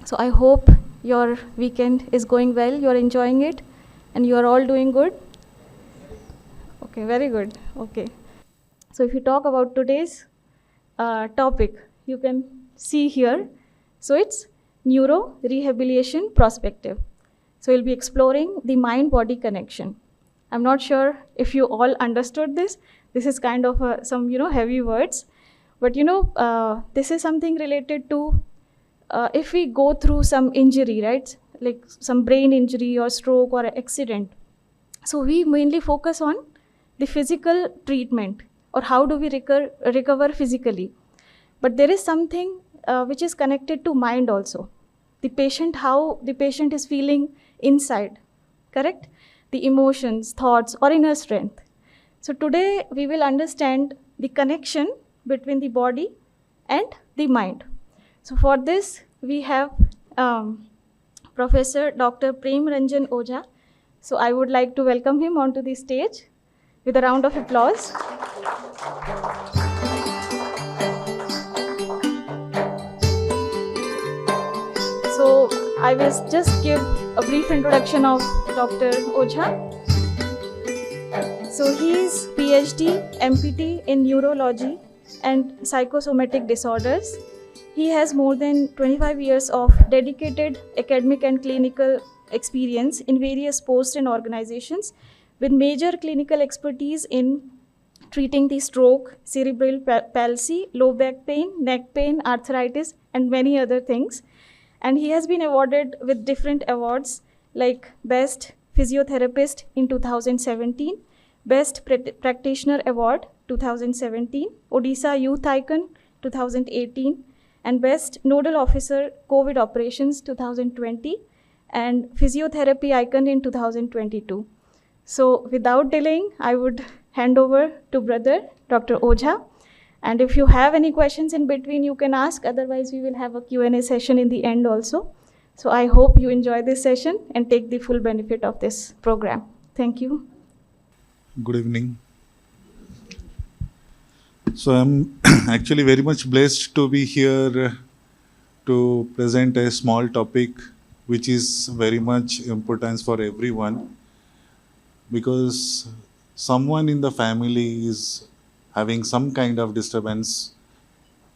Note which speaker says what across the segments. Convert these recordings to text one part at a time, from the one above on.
Speaker 1: So I hope your weekend is going well, you're enjoying it, and you are all doing good. Okay, very good. Okay. So if you talk about today's topic, you can see here. So it's neuro rehabilitation perspective. So we'll be exploring the mind-body connection. I'm not sure if you all understood this. This is kind of some heavy words, but this is something related to if we go through some injury, right? Like some brain injury or stroke or accident. So we mainly focus on the physical treatment or how do we recover physically. But there is something which is connected to mind also. The patient, how the patient is feeling inside, correct? The emotions, thoughts, or inner strength. So today we will understand the connection between the body and the mind. So for this we have Professor Dr. Prem Ranjan Ojha. So I would like to welcome him onto the stage with a round of applause. So I will just give a brief introduction of Dr. Ojha. So he is PhD, MPT in neurology and psychosomatic disorders. He has more than 25 years of dedicated academic and clinical experience in various posts and organizations with major clinical expertise in treating the stroke, cerebral palsy, low back pain, neck pain, arthritis, and many other things. And he has been awarded with different awards like Best Physiotherapist in 2017, Best Practitioner Award 2017, Odisha Youth Icon 2018, and Best Nodal Officer COVID Operations 2020, and Physiotherapy Icon in 2022. So without delaying, I would hand over to brother Dr. Ojha. And if you have any questions in between, you can ask. Otherwise, we will have a Q&A session in the end also. So I hope you enjoy this session and take the full benefit of this program. Thank you.
Speaker 2: Good evening. So I'm actually very much blessed to be here to present a small topic which is very much importance for everyone, because someone in the family is having some kind of disturbance,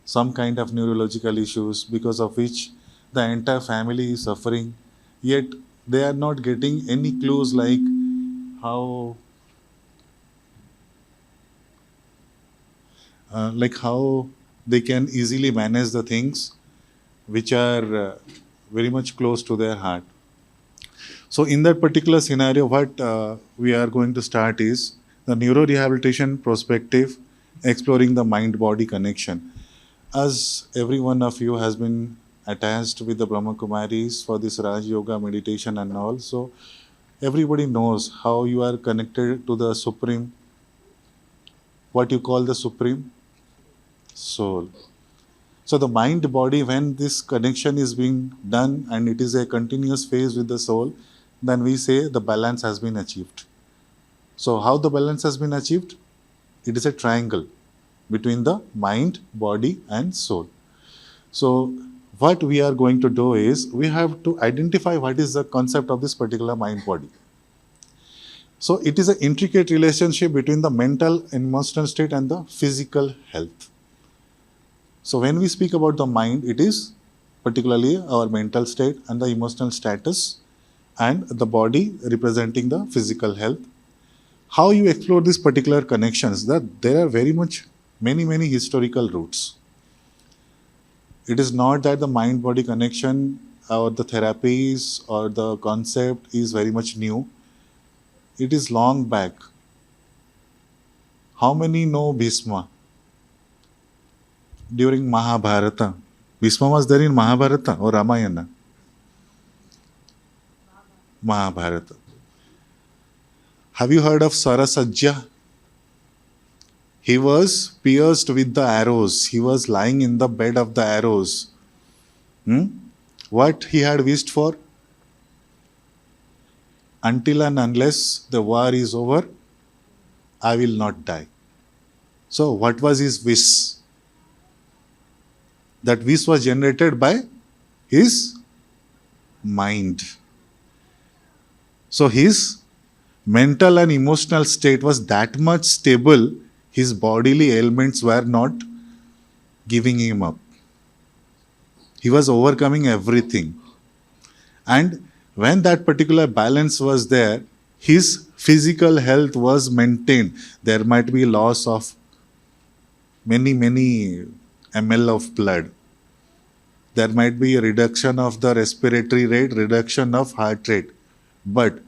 Speaker 2: some kind of neurological issues, because of which the entire family is suffering, yet they are not getting any clues like how they can easily manage the things which are very much close to their heart. So in that particular scenario, what we are going to start is the neurorehabilitation perspective, exploring the mind-body connection. As every one of you has been attached with the Brahma Kumaris for this Raj Yoga meditation and all, so everybody knows how you are connected to the Supreme, what you call the Supreme Soul. So the mind body, when this connection is being done and it is a continuous phase with the soul, then we say the balance has been achieved. So how the balance has been achieved? It is a triangle between the mind, body and soul. So what we are going to do is we have to identify what is the concept of this particular mind body. So it is an intricate relationship between the mental and emotional state and the physical health. So when we speak about the mind, it is particularly our mental state and the emotional status, and the body representing the physical health. How you explore these particular connections, that there are very much many historical roots. It is not that the mind-body connection or the therapies or the concept is very much new. It is long back. How many know Bhisma? During Mahabharata. Bhisma was there in Mahabharata or Ramayana? Mahabharata. Have you heard of Sarasajya? He was pierced with the arrows. He was lying in the bed of the arrows. What he had wished for? Until and unless the war is over, I will not die. So what was his wish? That wish was generated by his mind. So his mental and emotional state was that much stable, his bodily ailments were not giving him up. He was overcoming everything. And when that particular balance was there, his physical health was maintained. There might be loss of many ml of blood. There might be a reduction of the respiratory rate, reduction of heart rate. But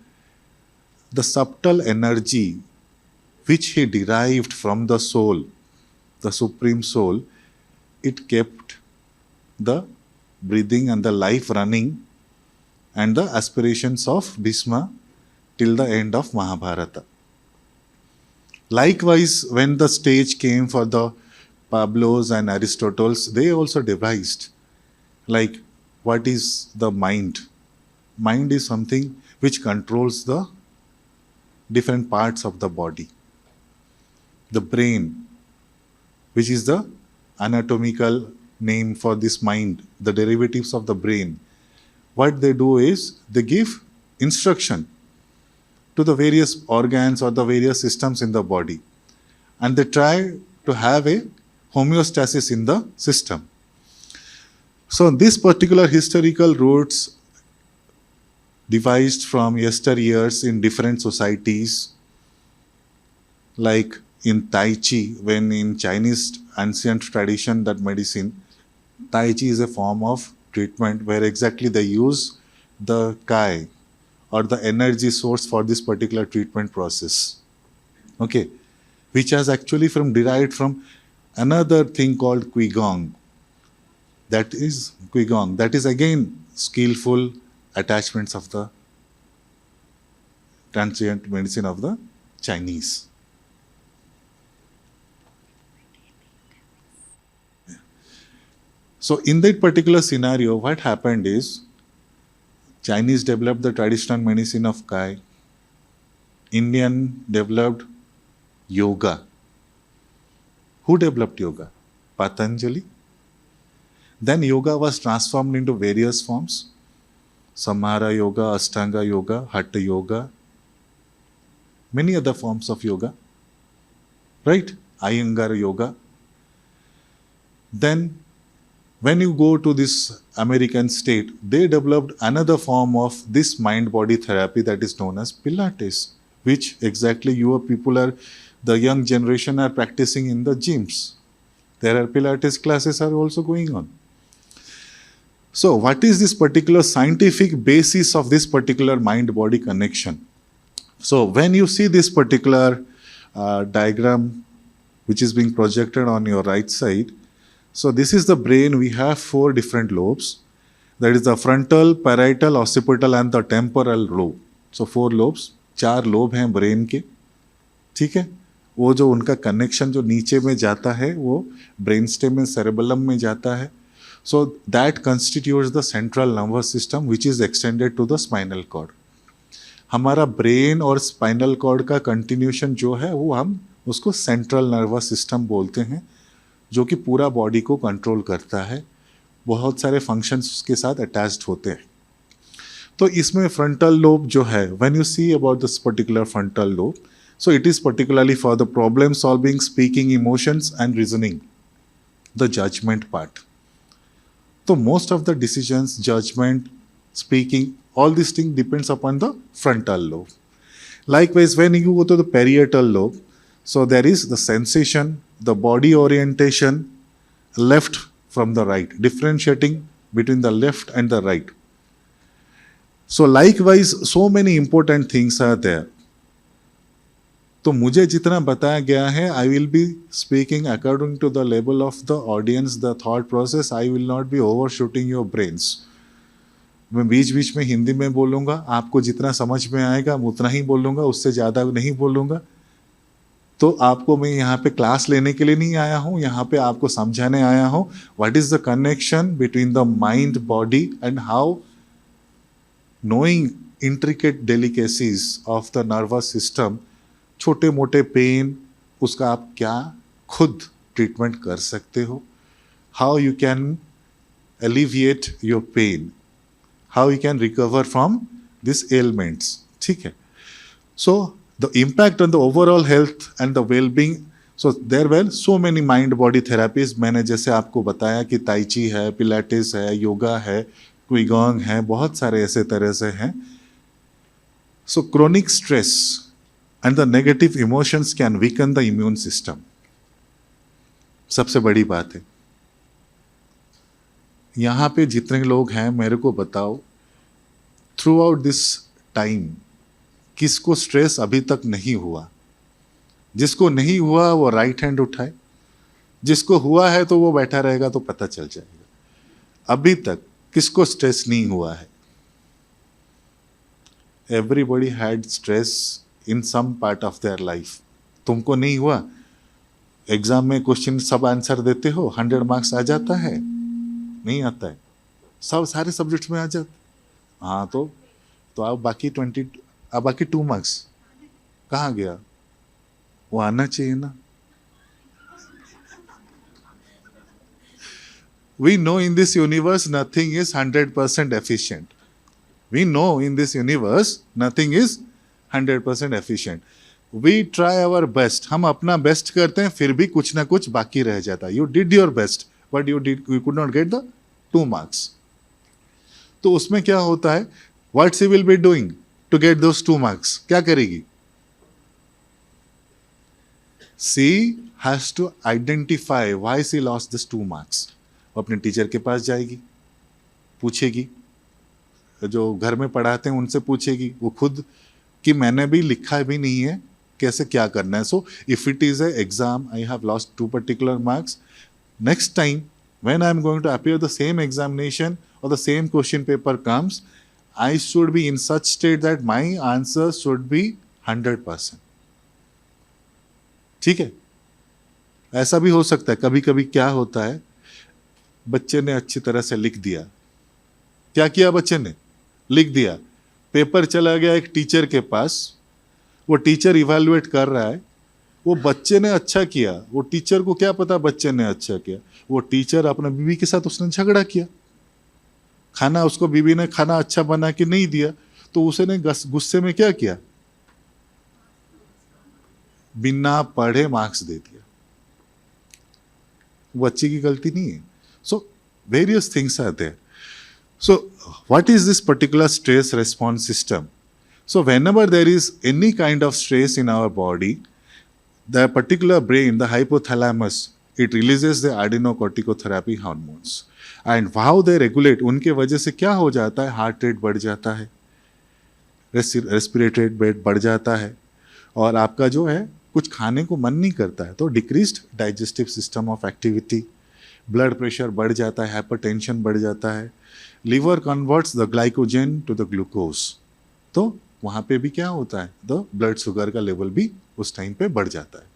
Speaker 2: the subtle energy which he derived from the soul, the supreme soul, it kept the breathing and the life running and the aspirations of Bhishma till the end of Mahabharata. Likewise, when the stage came for the Pablos and Aristotles, they also devised like what is the mind. Mind is something which controls the different parts of the body. The brain, which is the anatomical name for this mind, the derivatives of the brain. What they do is they give instruction to the various organs or the various systems in the body, and they try to have a homeostasis in the system. So this particular historical roots devised from yesteryears in different societies, like in Tai Chi, when in Chinese ancient tradition, that medicine, Tai Chi is a form of treatment where exactly they use the Kai or the energy source for this particular treatment process. Okay, which has actually derived from another thing called Qigong. That is Qigong. That is again skillful attachments of the transient medicine of the Chinese. So in that particular scenario, what happened is Chinese developed the traditional medicine of Kai. Indian developed yoga. Who developed yoga? Patanjali. Then yoga was transformed into various forms. Samhara yoga, Ashtanga yoga, Hatha yoga, many other forms of yoga, right? Iyengar yoga. Then when you go to this American state, they developed another form of this mind-body therapy that is known as Pilates, which exactly the young generation are practicing in the gyms. There are Pilates classes are also going on. So what is this particular scientific basis of this particular mind-body connection? So when you see this particular diagram which is being projected on your right side, so this is the brain. We have 4 different lobes. That is the frontal, parietal, occipital and the temporal lobe. So 4 lobes, 4 lobe हैं brain के, ठीक है. वो जो उनका connection जो नीचे में जाता है वो ब्रेन स्टेम में सेरेबेलम में जाता है. So that constitutes the central nervous system which is extended to the spinal cord. हमारा ब्रेन और स्पाइनल कॉर्ड का कंटिन्यूशन जो है वो हम उसको सेंट्रल नर्वस सिस्टम बोलते हैं, जो कि पूरा बॉडी को कंट्रोल करता है. बहुत सारे फंक्शंस उसके साथ अटैच्ड होते हैं. तो इसमें फ्रंटल लोब जो है, when you see about this particular frontal lobe, so it is particularly for the problem solving, speaking, emotions and reasoning, the judgment part. तो most of the decisions, judgment, speaking, all these things depends upon the frontal lobe. Likewise, when you go to the parietal lobe, so there is the sensation, the body orientation, left from the right, differentiating between the left and the right. So likewise, so many important things are there. तो मुझे जितना बताया गया है, I will be speaking according to the level of the audience, the thought process. I will not be overshooting your brains. मैं बीच बीच में हिंदी में बोलूँगा, आपको जितना समझ में आएगा मैं उतना ही बोलूँगा, उससे ज़्यादा नहीं बोलूँगा. तो आपको मैं यहाँ पे क्लास लेने के लिए नहीं आया हूँ, यहाँ पे आपको समझाने आया हूँ what is the connection between the mind, body and how knowing intricate delicacies of the nervous system, छोटे मोटे पेन, उसका आप क्या खुद ट्रीटमेंट कर सकते हो, how you can alleviate your pain, how he can recover from these ailments. ठीक है. So the impact on the overall health and the well-being. So there were so many mind body therapies. मैंने जैसे आपको बताया कि tai chi है, Pilates है, योगा है, क्विगोंग है, बहुत सारे ऐसे तरह से हैं. So chronic stress and the negative emotions can weaken the immune system. सबसे बड़ी बात है. यहाँ पे जितने लोग हैं मेरे को बताओ, थ्रू आउट दिस टाइम किसको स्ट्रेस अभी तक नहीं हुआ? जिसको नहीं हुआ वो राइट हैंड उठाए, जिसको हुआ है तो वो बैठा रहेगा तो पता चल जाएगा. अभी तक किसको स्ट्रेस नहीं हुआ है? Everybody had stress in some part of their life. तुमको नहीं हुआ? एग्जाम में क्वेश्चन सब आंसर देते हो, 100 मार्क्स आ जाता है? नहीं आता है. सब सारे सब्जेक्ट्स में आ जाता. हाँ, तो आप बाकी 2 मार्क्स कहाँ गया? वो आना चाहिए ना. We know in this universe nothing is 100% efficient. We know in this universe nothing is 100% efficient. We try our best. हम अपना बेस्ट करते हैं, फिर भी कुछ ना कुछ बाकी रह जाता है. You did your best, but you could not get the 2 marks. तो उसमें क्या होता है? What she will be doing to get those 2 marks? क्या करेगी? She has to identify why she lost this 2 marks. वो अपने टीचर के पास जाएगी, पूछेगी, जो घर में पढ़ाते हैं उनसे पूछेगी, वो खुद कि मैंने भी लिखा भी नहीं है, कैसे क्या करना है. So if it is a exam, I have lost 2 particular marks, next time when I am going to appear the same examination or the same question paper comes, I should be in such state that my answer should be 100%. ठीक है. ऐसा भी हो सकता है. कभी कभी क्या होता है, बच्चे ने अच्छी तरह से लिख दिया. क्या किया बच्चे ने? लिख दिया. पेपर चला गया एक टीचर के पास, वो टीचर इवैल्यूएट कर रहा है, वो बच्चे ने अच्छा किया. वो टीचर को क्या पता बच्चे ने अच्छा किया? वो टीचर अपने बीवी के साथ उसने झगड़ा किया. खाना उसको बीवी ने खाना अच्छा बना के नहीं दिया, तो उसने गुस्से में क्या किया? बिना पढ़े मार्क्स दे दिया. बच्चे की गलती नहीं है. So various things are there. So what is this particular stress response system? So whenever there is any kind of stress in our body, the particular brain, the hypothalamus, it releases the adrenocorticotherapy hormones. And how they regulate, उनके वजह से क्या हो जाता है? Heart rate बढ़ जाता है, रेस्पिरेटरी रेट बढ़ जाता है, और आपका जो है कुछ खाने को मन नहीं करता है, तो decreased digestive system of activity, blood pressure बढ़ जाता है, हाइपरटेंशन बढ़ जाता है, liver converts the glycogen to the glucose. तो वहाँ पे भी क्या होता है? द ब्लड शुगर का लेवल भी उस टाइम पे बढ़ जाता है.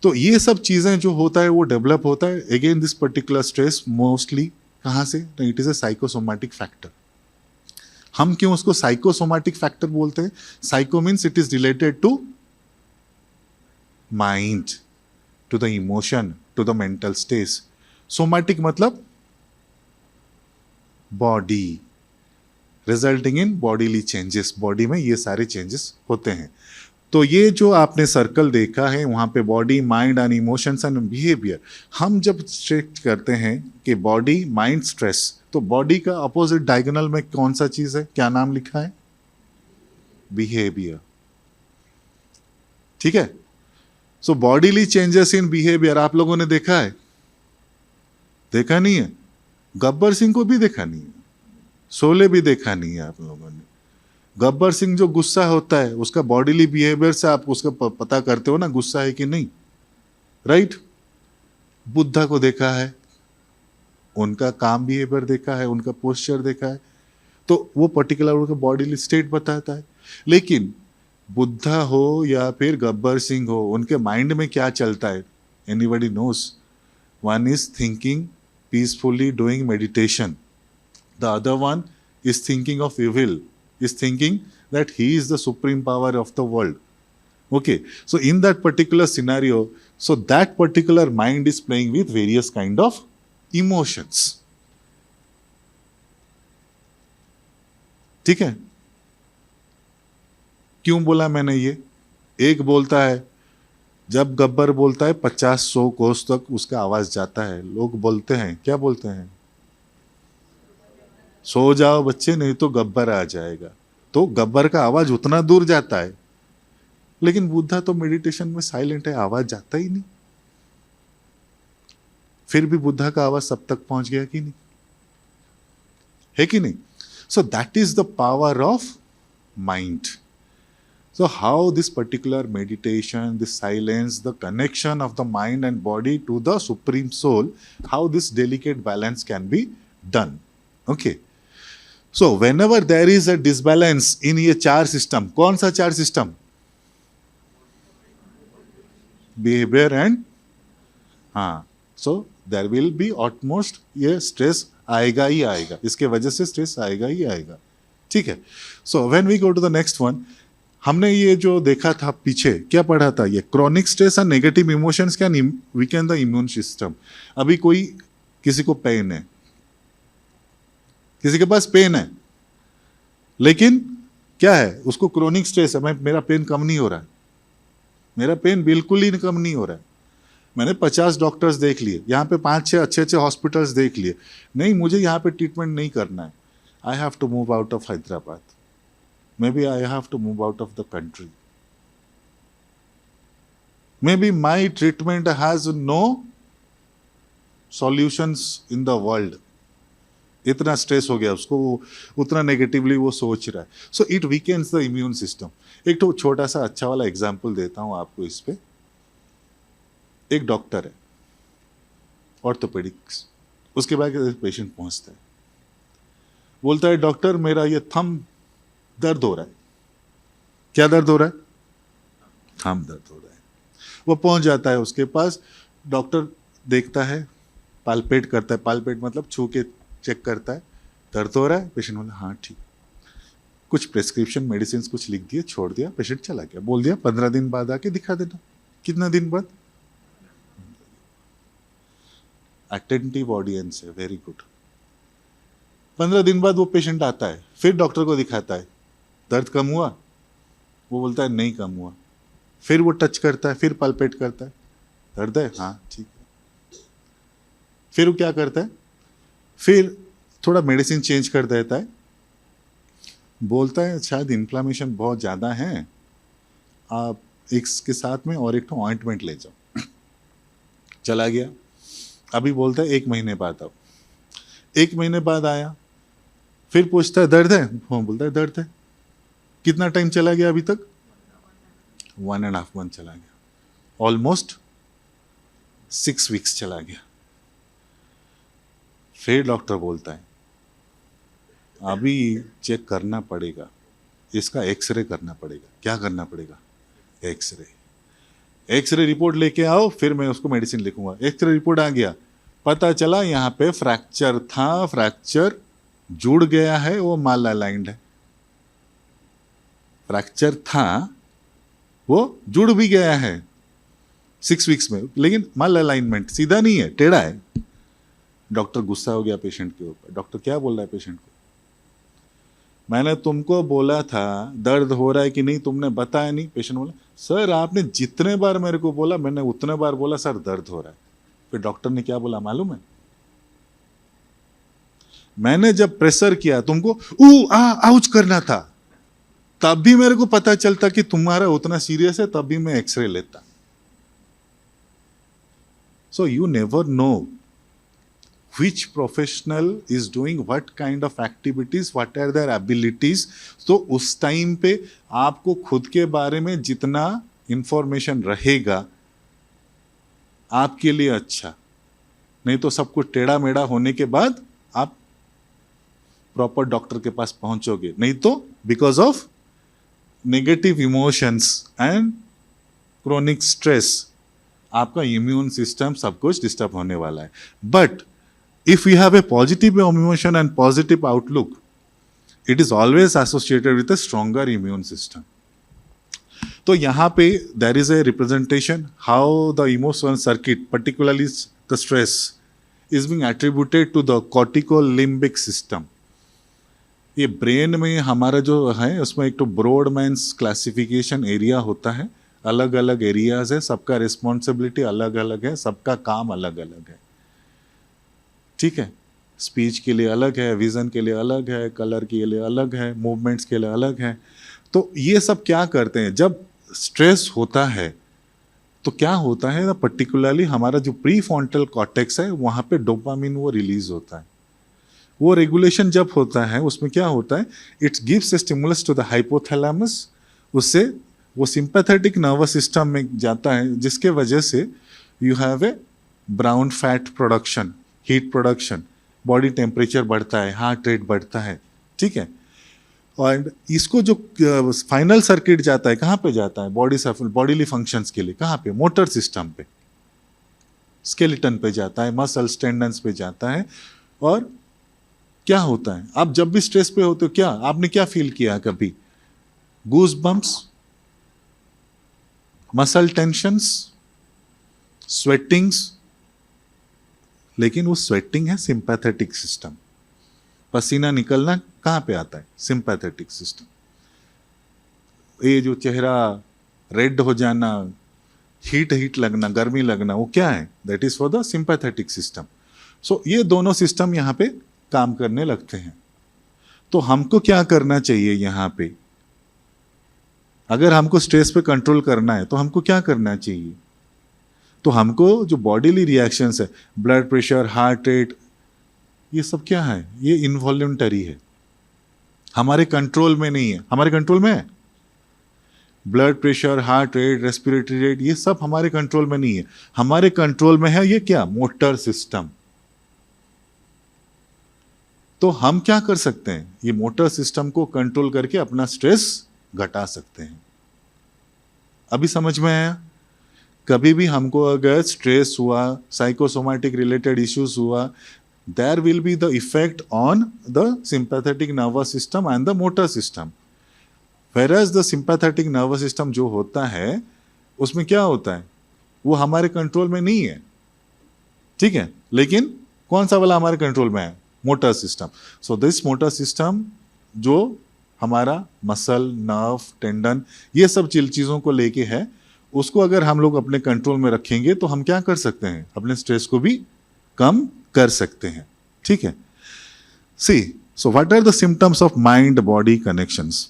Speaker 2: तो ये सब चीज़ें जो होता है वो डेवलप होता है. Again this particular stress mostly कहाँ से? It is a psychosomatic factor. हम क्यों उसको साइकोसोमैटिक फैक्टर बोलते हैं? Psycho means it is related to mind, to the emotion, to the mental stage. Somatic मतलब body, resulting in bodily changes. Body में ये सारे चेंजेस होते हैं. तो ये जो आपने सर्कल देखा है, वहाँ पे body, mind and emotions and behaviour. हम जब स्ट्रेट करते हैं कि बॉडी, माइंड, स्ट्रेस, तो बॉडी का अपोजिट डायगोनल में कौन सा चीज है? क्या नाम लिखा है? बिहेवियर. ठीक है. सो बॉडीली चेंजेस इन बिहेवियर आप लोगों ने देखा है? देखा नहीं है? गब्बर सिंह को भी देखा नहीं है, शोले भी देखा नहीं है आप लोगों ने. गब्बर सिंह जो गुस्सा होता है, उसका बॉडीली बिहेवियर से आप उसका पता करते हो ना गुस्सा है कि नहीं, राइट? बुद्धा को देखा है, उनका काम बिहेवियर देखा है, उनका पोस्चर देखा है, तो वो पर्टिकुलर उनका बॉडीली स्टेट बताता है. लेकिन बुद्धा हो या फिर गब्बर सिंह हो, उनके माइंड में क्या चलता है? Anybody knows? One is thinking peacefully, doing meditation. The other one is thinking of evil, is thinking that he is the supreme power of the world. Okay, so in that particular scenario, so that particular mind is playing with various kind of emotions. ठीक है, क्यों बोला मैंने ये? एक बोलता है, जब गब्बर बोलता है 50-100 कोस तक उसका आवाज जाता है, लोग बोलते हैं, क्या बोलते हैं? सो जाओ बच्चे नहीं तो गब्बर आ जाएगा। तो गब्बर का आवाज उतना दूर जाता है, लेकिन बुद्धा तो मेडिटेशन में साइलेंट है, आवाज जाता ही नहीं। फिर भी बुद्धा का आवाज सब तक पहुंच गया कि नहीं? है कि नहीं? सो that is the power of mind. So how this particular meditation, this silence, the connection of the mind and body to the supreme soul, how this delicate balance can be done. Okay. So whenever there is a disbalance in ये चार system, कौन सा चार system? Behavior and हाँ, so there will be utmost ये stress आएगा ही आएगा, इसके वजह से stress आएगा ही आएगा. ठीक है. So when we go to the next one, हमने ये जो देखा था पीछे, क्या पढ़ा था? ये क्रॉनिक स्ट्रेस और negative emotions can weaken the immune system. अभी कोई किसी को पेन है, किसी के पास पेन है, लेकिन क्या है, उसको क्रॉनिक स्ट्रेस है, मेरा पेन कम नहीं हो रहा है, मेरा पेन बिल्कुल ही कम नहीं हो रहा है, मैंने 50 डॉक्टर्स देख लिए, यहाँ पे 5-6 अच्छे हॉस्पिटल्स देख लिए, नहीं मुझे यहाँ पे ट्रीटमेंट नहीं करना है, I have to move out of Hyderabad. Maybe I have to move out of the country. Maybe my treatment has no solutions in the world. इतना स्ट्रेस हो गया उसको, उतना नेगेटिवली वो सोच रहा है. So it weakens the immune system. एक तो छोटा सा अच्छा वाला एग्जाम्पल देता हूं आपको इस पे. एक डॉक्टर है, ऑर्थोपेडिक्स, उसके बाद पेशेंट पहुंचता है, बोलता है डॉक्टर मेरा ये थंब दर्द हो रहा है. क्या दर्द हो रहा है? थंब दर्द हो रहा है. वो पहुंच जाता है उसके पास, डॉक्टर देखता है, पालपेट करता है, पालपेट मतलब छू के चेक करता है, दर्द हो रहा है. पेशेंट बोला हाँ ठीक, कुछ प्रेस्क्रिप्शन मेडिसिन कुछ लिख दिए, छोड़ दिया, पेशेंट चला गया. बोल दिया 15 दिन बाद आके दिखा देना. कितना दिन बाद? अटेंटिव ऑडियंस है, वेरी गुड. 15 दिन बाद वो पेशेंट आता है, फिर डॉक्टर को दिखाता है, दर्द कम हुआ? वो बोलता है नहीं कम हुआ. फिर वो टच करता है, फिर पल्पेट करता है, दर्द है? हाँ ठीक है. फिर वो क्या करता है, फिर थोड़ा मेडिसिन चेंज कर देता है, बोलता है शायद इन्फ्लामेशन बहुत ज़्यादा है, आप इसके साथ में और एक तो ऑइंटमेंट ले जाओ. चला गया. अभी बोलता है 1 महीने बाद आओ. 1 महीने बाद आया, फिर पूछता है दर्द है? हाँ बोलता है दर्द है. कितना टाइम चला गया अभी तक? 1.5 मंथ चला गया, ऑलमोस्ट 6 वीक्स चला गया. फिर डॉक्टर बोलता है अभी चेक करना पड़ेगा, इसका एक्सरे करना पड़ेगा. क्या करना पड़ेगा? एक्सरे. एक्सरे रिपोर्ट लेके आओ, फिर मैं उसको मेडिसिन लिखूंगा. एक्सरे रिपोर्ट आ गया, पता चला यहाँ पे फ्रैक्चर था, फ्रैक्चर जुड़ गया है, वो माल अलाइंड है. फ्रैक्चर था, वो जुड़ भी गया है 6 वीक्स में, लेकिन माल अलाइनमेंट सीधा नहीं है, टेढ़ा है. डॉक्टर गुस्सा हो गया पेशेंट के ऊपर. डॉक्टर क्या बोल रहा है पेशेंट को? मैंने तुमको बोला था दर्द हो रहा है कि नहीं, तुमने बताया नहीं. पेशेंट बोला सर आपने जितने बार मेरे को बोला, मैंने उतने बार बोला सर दर्द हो रहा है. फिर डॉक्टर ने क्या बोला मालूम है? मैंने जब प्रेशर किया तुमको आउच करना था, तब भी मेरे को पता चलता कि तुम्हारा उतना सीरियस है, तब भी मैं एक्सरे लेता. So you never know which professional is doing what kind of activities, what are their abilities. तो उस टाइम पे आपको खुद के बारे में जितना इंफॉर्मेशन रहेगा आपके लिए अच्छा. नहीं तो सब कुछ टेढ़ा मेढ़ा होने के बाद आप प्रॉपर डॉक्टर के पास पहुंचोगे, नहीं तो because of negative emotions and chronic stress आपका इम्यून सिस्टम सब कुछ डिस्टर्ब होने वाला है. But if we have a positive emotion and positive outlook, it is always associated with a stronger immune system. तो यहाँ पे there is a representation how the emotional circuit, particularly the stress, is being attributed to the corticolimbic system. ये brain में हमारा जो है उसमें एक तो ब्रॉडमैन्स क्लासिफिकेशन एरिया होता है, अलग अलग एरियाज है, सबका रिस्पॉन्सिबिलिटी अलग अलग है, सबका काम अलग अलग है, ठीक है। स्पीच के लिए अलग है, विजन के लिए अलग है, कलर के लिए अलग है, मूवमेंट्स के लिए अलग है। तो ये सब क्या करते हैं, जब स्ट्रेस होता है तो क्या होता है ना, पर्टिकुलरली हमारा जो प्री फ्रंटल कॉर्टेक्स है वहाँ पे डोपामिन वो रिलीज होता है। वो रेगुलेशन जब होता है उसमें क्या होता है, it's gives stimulus to the hypothalamus, उससे वो सिंपैथेटिक नर्वस सिस्टम में जाता है, जिसके वजह से you have a brown fat production, heat production, body temperature बढ़ता है, हार्ट रेट बढ़ता है, ठीक है। और इसको जो फाइनल सर्किट जाता है कहाँ पे जाता है, बॉडीली फंक्शंस के लिए, कहाँ पे, मोटर सिस्टम पे, स्केलेटन पे जाता है, मसल्स टेंडन्स पे जाता है। और क्या होता है, आप जब भी स्ट्रेस पे होते हो, क्या आपने क्या फील किया कभी, गूज बम्प्स, मसल टेंशंस, स्वेटिंग्स, लेकिन वो स्वेटिंग है सिंपैथेटिक सिस्टम, पसीना निकलना कहाँ पे आता है, सिंपैथेटिक सिस्टम। ये जो चेहरा रेड हो जाना, हीट लगना, गर्मी लगना, वो क्या है, that is for the sympathetic system. So ये दोनों सिस्टम यहाँ पे काम करने लगते हैं। तो हमको क्या करना चाहिए यहाँ पे, अगर हमको स्ट्रेस पे कंट्रोल करना है तो हमको क्या करना चाहिए, तो हमको जो बॉडीली रिएक्शंस है, ब्लड प्रेशर, हार्ट रेट, ये सब क्या है, ये इनवॉल्यूंटरी है, हमारे कंट्रोल में नहीं है। हमारे कंट्रोल में है blood pressure, heart rate, respiratory rate, ये सब हमारे कंट्रोल में नहीं है। हमारे कंट्रोल में है ये क्या, मोटर सिस्टम। तो हम क्या कर सकते हैं, ये मोटर सिस्टम को कंट्रोल करके अपना स्ट्रेस घटा सकते हैं। अभी समझ में आया? कभी भी हमको अगर स्ट्रेस हुआ, साइकोसोमैटिक रिलेटेड इश्यूज हुआ, there will be the effect on the sympathetic nervous system and the motor system. Whereas the sympathetic nervous system जो होता है उसमें क्या होता है, वो हमारे कंट्रोल में नहीं है, ठीक है। लेकिन कौन सा वाला हमारे कंट्रोल में है, motor system. So this motor system जो हमारा मसल, नर्व, टेंडन, ये सब चीज़ों को लेके है, उसको अगर हम लोग अपने कंट्रोल में रखेंगे तो हम क्या कर सकते हैं, अपने स्ट्रेस को भी कम कर सकते हैं, ठीक है। See, so what are the symptoms of mind body connections.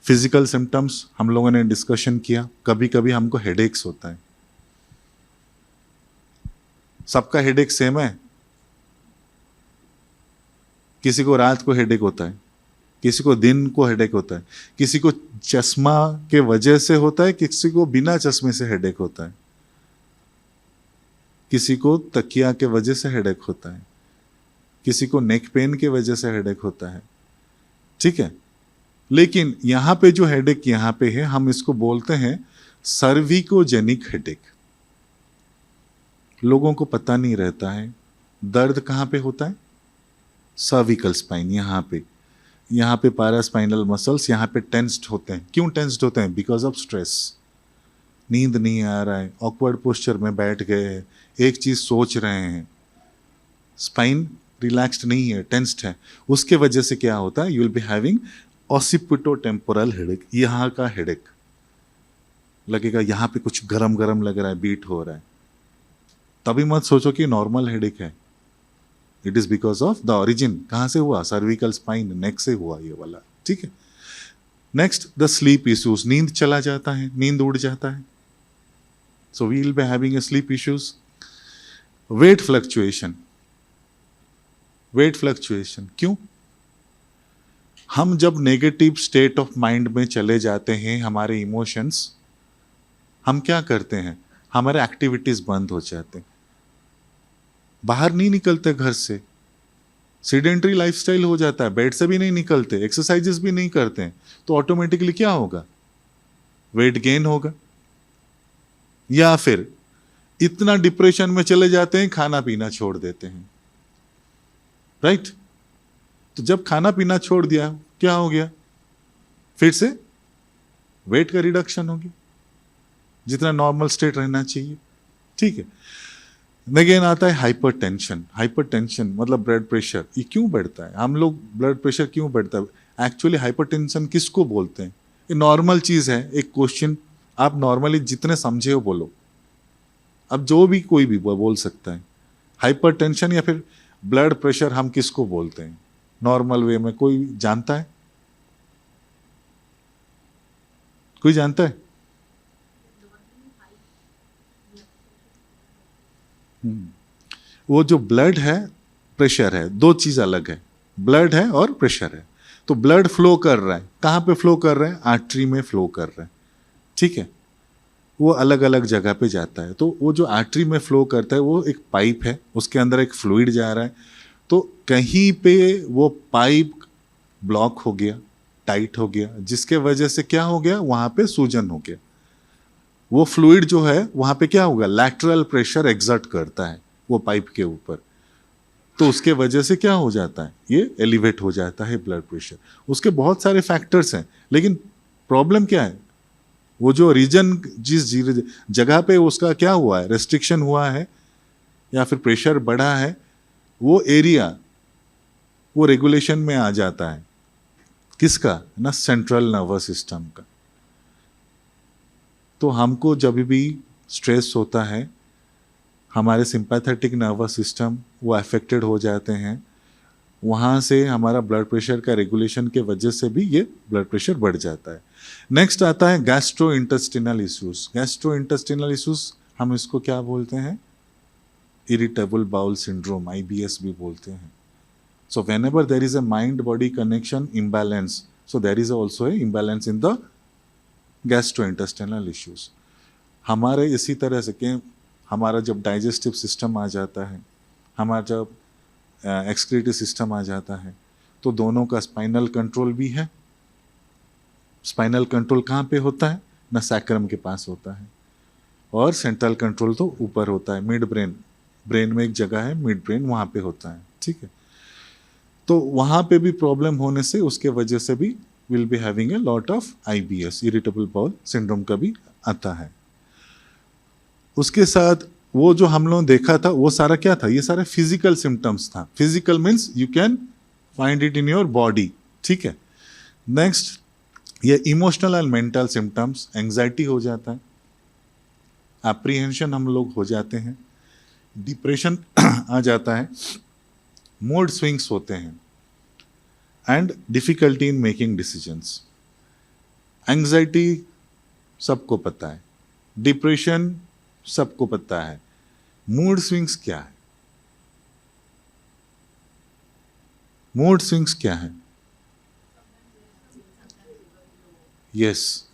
Speaker 2: Physical symptoms हम लोगों ने डिस्कशन किया। कभी कभी हमको हेडेक्स होता है, सबका हेडेक सेम है, किसी को रात को हेडेक होता है, किसी को दिन को हेडेक होता है, किसी को चश्मा के वजह से होता है, किसी को बिना चश्मे से हेडेक होता है, किसी को तकिया के वजह से हेडेक होता है, किसी को नेक पेन के वजह से हेडेक होता है, ठीक है। लेकिन यहां पे जो हेडेक यहां पे है, हम इसको बोलते हैं सर्विकोजेनिक हेडेक। लोगों को पता नहीं रहता है दर्द कहां पे होता है, सर्विकल स्पाइन, यहाँ पे पैरास्पाइनल मसल्स यहाँ पे टेंस्ड होते हैं। क्यों टेंस्ड होते हैं, बिकॉज ऑफ स्ट्रेस। नींद नहीं आ रहा है, ऑकवर्ड पोस्चर में बैठ गए हैं, एक चीज सोच रहे हैं, स्पाइन रिलैक्स्ड नहीं है, टेंस्ड है, उसके वजह से क्या होता है, you will be having occipitotemporal headache. यहाँ का हेडेक लगेगा, यहाँ पे कुछ गरम गरम लग रहा है, बीट हो रहा है, तभी मत सोचो कि नॉर्मल हेडेक है। It is because of the origin, कहाँ से हुआ, सर्विकल स्पाइन, नेक से हुआ ये वाला, ठीक है। नेक्स्ट, द स्लीप इश्यूज, नींद चला जाता है, नींद उड़ जाता है, so we will be having a sleep issues. Weight fluctuation, weight fluctuation क्यों, हम जब नेगेटिव स्टेट ऑफ माइंड में चले जाते हैं, हमारे इमोशंस, हम क्या करते हैं, हमारे एक्टिविटीज बंद हो जाते हैं, बाहर नहीं निकलते घर से, सीडेंटरी लाइफस्टाइल हो जाता है, बेड से भी नहीं निकलते, एक्सरसाइजेस भी नहीं करते हैं, तो ऑटोमेटिकली क्या होगा, वेट गेन होगा। या फिर इतना डिप्रेशन में चले जाते हैं, खाना पीना छोड़ देते हैं, राइट। तो जब खाना पीना छोड़ दिया, क्या हो गया, फिर से वेट का रिडक्शन हो गया, जितना नॉर्मल स्टेट रहना चाहिए, ठीक है। अगेन आता है हाइपरटेंशन। हाइपरटेंशन मतलब ब्लड प्रेशर, ये क्यों बढ़ता है? हम लोग ब्लड प्रेशर क्यों बढ़ता है? एक्चुअली हाइपरटेंशन किसको बोलते हैं? ये नॉर्मल चीज़ है। एक क्वेश्चन आप नॉर्मली जितने समझे हो बोलो, अब जो भी कोई भी बोल सकता है। हाइपरटेंशन या फिर ब्लड प्रेशर हम किसको बोलते हैं नॉर्मल वे में? कोई जानता है? कोई जानता है? वो जो ब्लड है, प्रेशर है, दो चीज अलग है। ब्लड है और प्रेशर है। तो ब्लड फ्लो कर रहा है, कहाँ पे फ्लो कर रहा है? आर्टरी में फ्लो कर रहा है, ठीक है। वो अलग अलग जगह पे जाता है। तो वो जो आर्टरी में फ्लो करता है वो एक पाइप है, उसके अंदर एक फ्लूइड जा रहा है। तो कहीं पे वो पाइप ब्लॉक हो गया, टाइट हो गया, जिसके वजह से क्या हो गया? वहां पे सूजन हो गया। वो फ्लूइड जो है वहां पे क्या होगा? लैटरल प्रेशर एग्जर्ट करता है वो पाइप के ऊपर। तो उसके वजह से क्या हो जाता है? ये एलिवेट हो जाता है ब्लड प्रेशर। उसके बहुत सारे फैक्टर्स हैं, लेकिन प्रॉब्लम क्या है? वो जो रीजन, जिस जगह पे उसका क्या हुआ है, रेस्ट्रिक्शन हुआ है या फिर प्रेशर बढ़ा है, वो एरिया वो रेगुलेशन में आ जाता है। किसका? ना सेंट्रल नर्वस सिस्टम का। तो हमको जब भी स्ट्रेस होता है, हमारे सिंपैथेटिक नर्वस सिस्टम वो अफेक्टेड हो जाते हैं। वहाँ से हमारा ब्लड प्रेशर का रेगुलेशन के वजह से भी ये ब्लड प्रेशर बढ़ जाता है। नेक्स्ट आता है gastro intestinal issues. Gastro intestinal issues हम इसको क्या बोलते हैं? इरिटेबल बाउल सिंड्रोम, IBS भी बोलते हैं। So whenever there is a mind body connection imbalance, so there is also a imbalance in the gastro intestinal issues. हमारे इसी तरह से कि हमारा जब डाइजेस्टिव सिस्टम आ जाता है, हमारा जब एक्सक्रीटिव सिस्टम आ जाता है, तो दोनों का स्पाइनल कंट्रोल भी है। स्पाइनल कंट्रोल कहाँ पे होता है? ना सैक्रम के पास होता है, और सेंट्रल कंट्रोल तो ऊपर होता है, मिड ब्रेन। ब्रेन में एक जगह है मिड ब्रेन, वहाँ पे होता है, ठीक है। तो वहाँ पे भी प्रॉब्लम होने से उसके वजह से भी will be having A lot of IBS, irritable bowel syndrome का भी आता है। उसके साथ वो जो हम लोगों ने देखा था वो सारा क्या था? ये सारा फिजिकल सिम्टम्स था। Physical means you can find it in your body, ठीक है। नेक्स्ट ये emotional and mental symptoms, anxiety हो जाता है, एप्रीहेंशन हम लोग हो जाते हैं, डिप्रेशन आ जाता है, मूड स्विंग्स होते हैं, and difficulty in making decisions. Anxiety सबको पता है, डिप्रेशन सबको पता है, मूड स्विंग्स क्या है? मूड स्विंग्स क्या है? यस,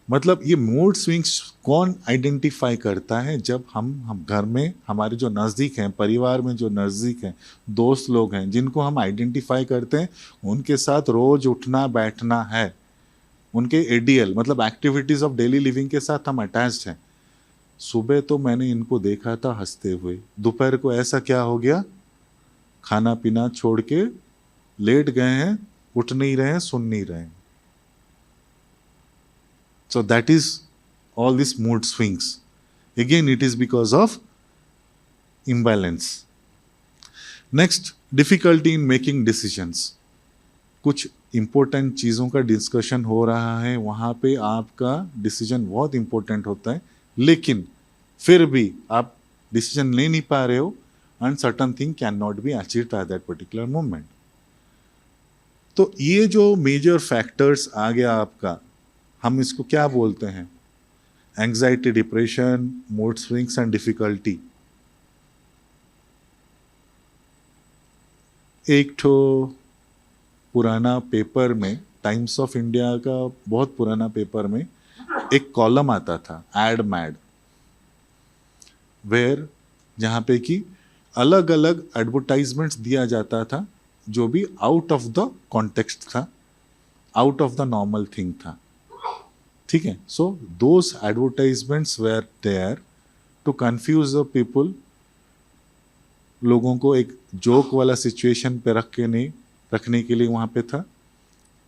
Speaker 2: मतलब ये मूड स्विंग्स कौन आइडेंटिफाई करता है? जब हम घर में हमारे जो नज़दीक हैं, परिवार में जो नज़दीक हैं, दोस्त लोग हैं जिनको हम आइडेंटिफाई करते हैं, उनके साथ रोज उठना बैठना है, उनके ADL मतलब एक्टिविटीज़ ऑफ डेली लिविंग के साथ हम अटैच्ड हैं। सुबह तो मैंने इनको देखा था हंसते हुए, दोपहर को ऐसा क्या हो गया, खाना पीना छोड़ के लेट गए हैं, उठ नहीं रहे हैं, सुन नहीं रहे हैं। So that is all these mood swings. Again, it is because of imbalance. Next, difficulty in making decisions. कुछ important चीज़ों का डिस्कशन हो रहा है, वहाँ पे आपका डिसीजन बहुत इंपॉर्टेंट होता है, लेकिन फिर भी आप डिसीजन ले नहीं पा रहे हो, and certain thing cannot be achieved at that particular moment. तो ये जो मेजर फैक्टर्स आ गया आपका, हम इसको क्या बोलते हैं? Anxiety, depression, mood swings and difficulty. एक ठो पुराना पेपर में, टाइम्स ऑफ इंडिया का बहुत पुराना पेपर में एक कॉलम आता था, एड मैड, वेयर जहाँ पे कि अलग अलग एडवर्टाइजमेंट्स दिया जाता था जो भी आउट ऑफ द कॉन्टेक्स्ट था, out of the normal thing था, ठीक है। So those advertisements were there to confuse the people, लोगों को एक जोक वाला सिचुएशन पे रखने के लिए वहाँ पे था,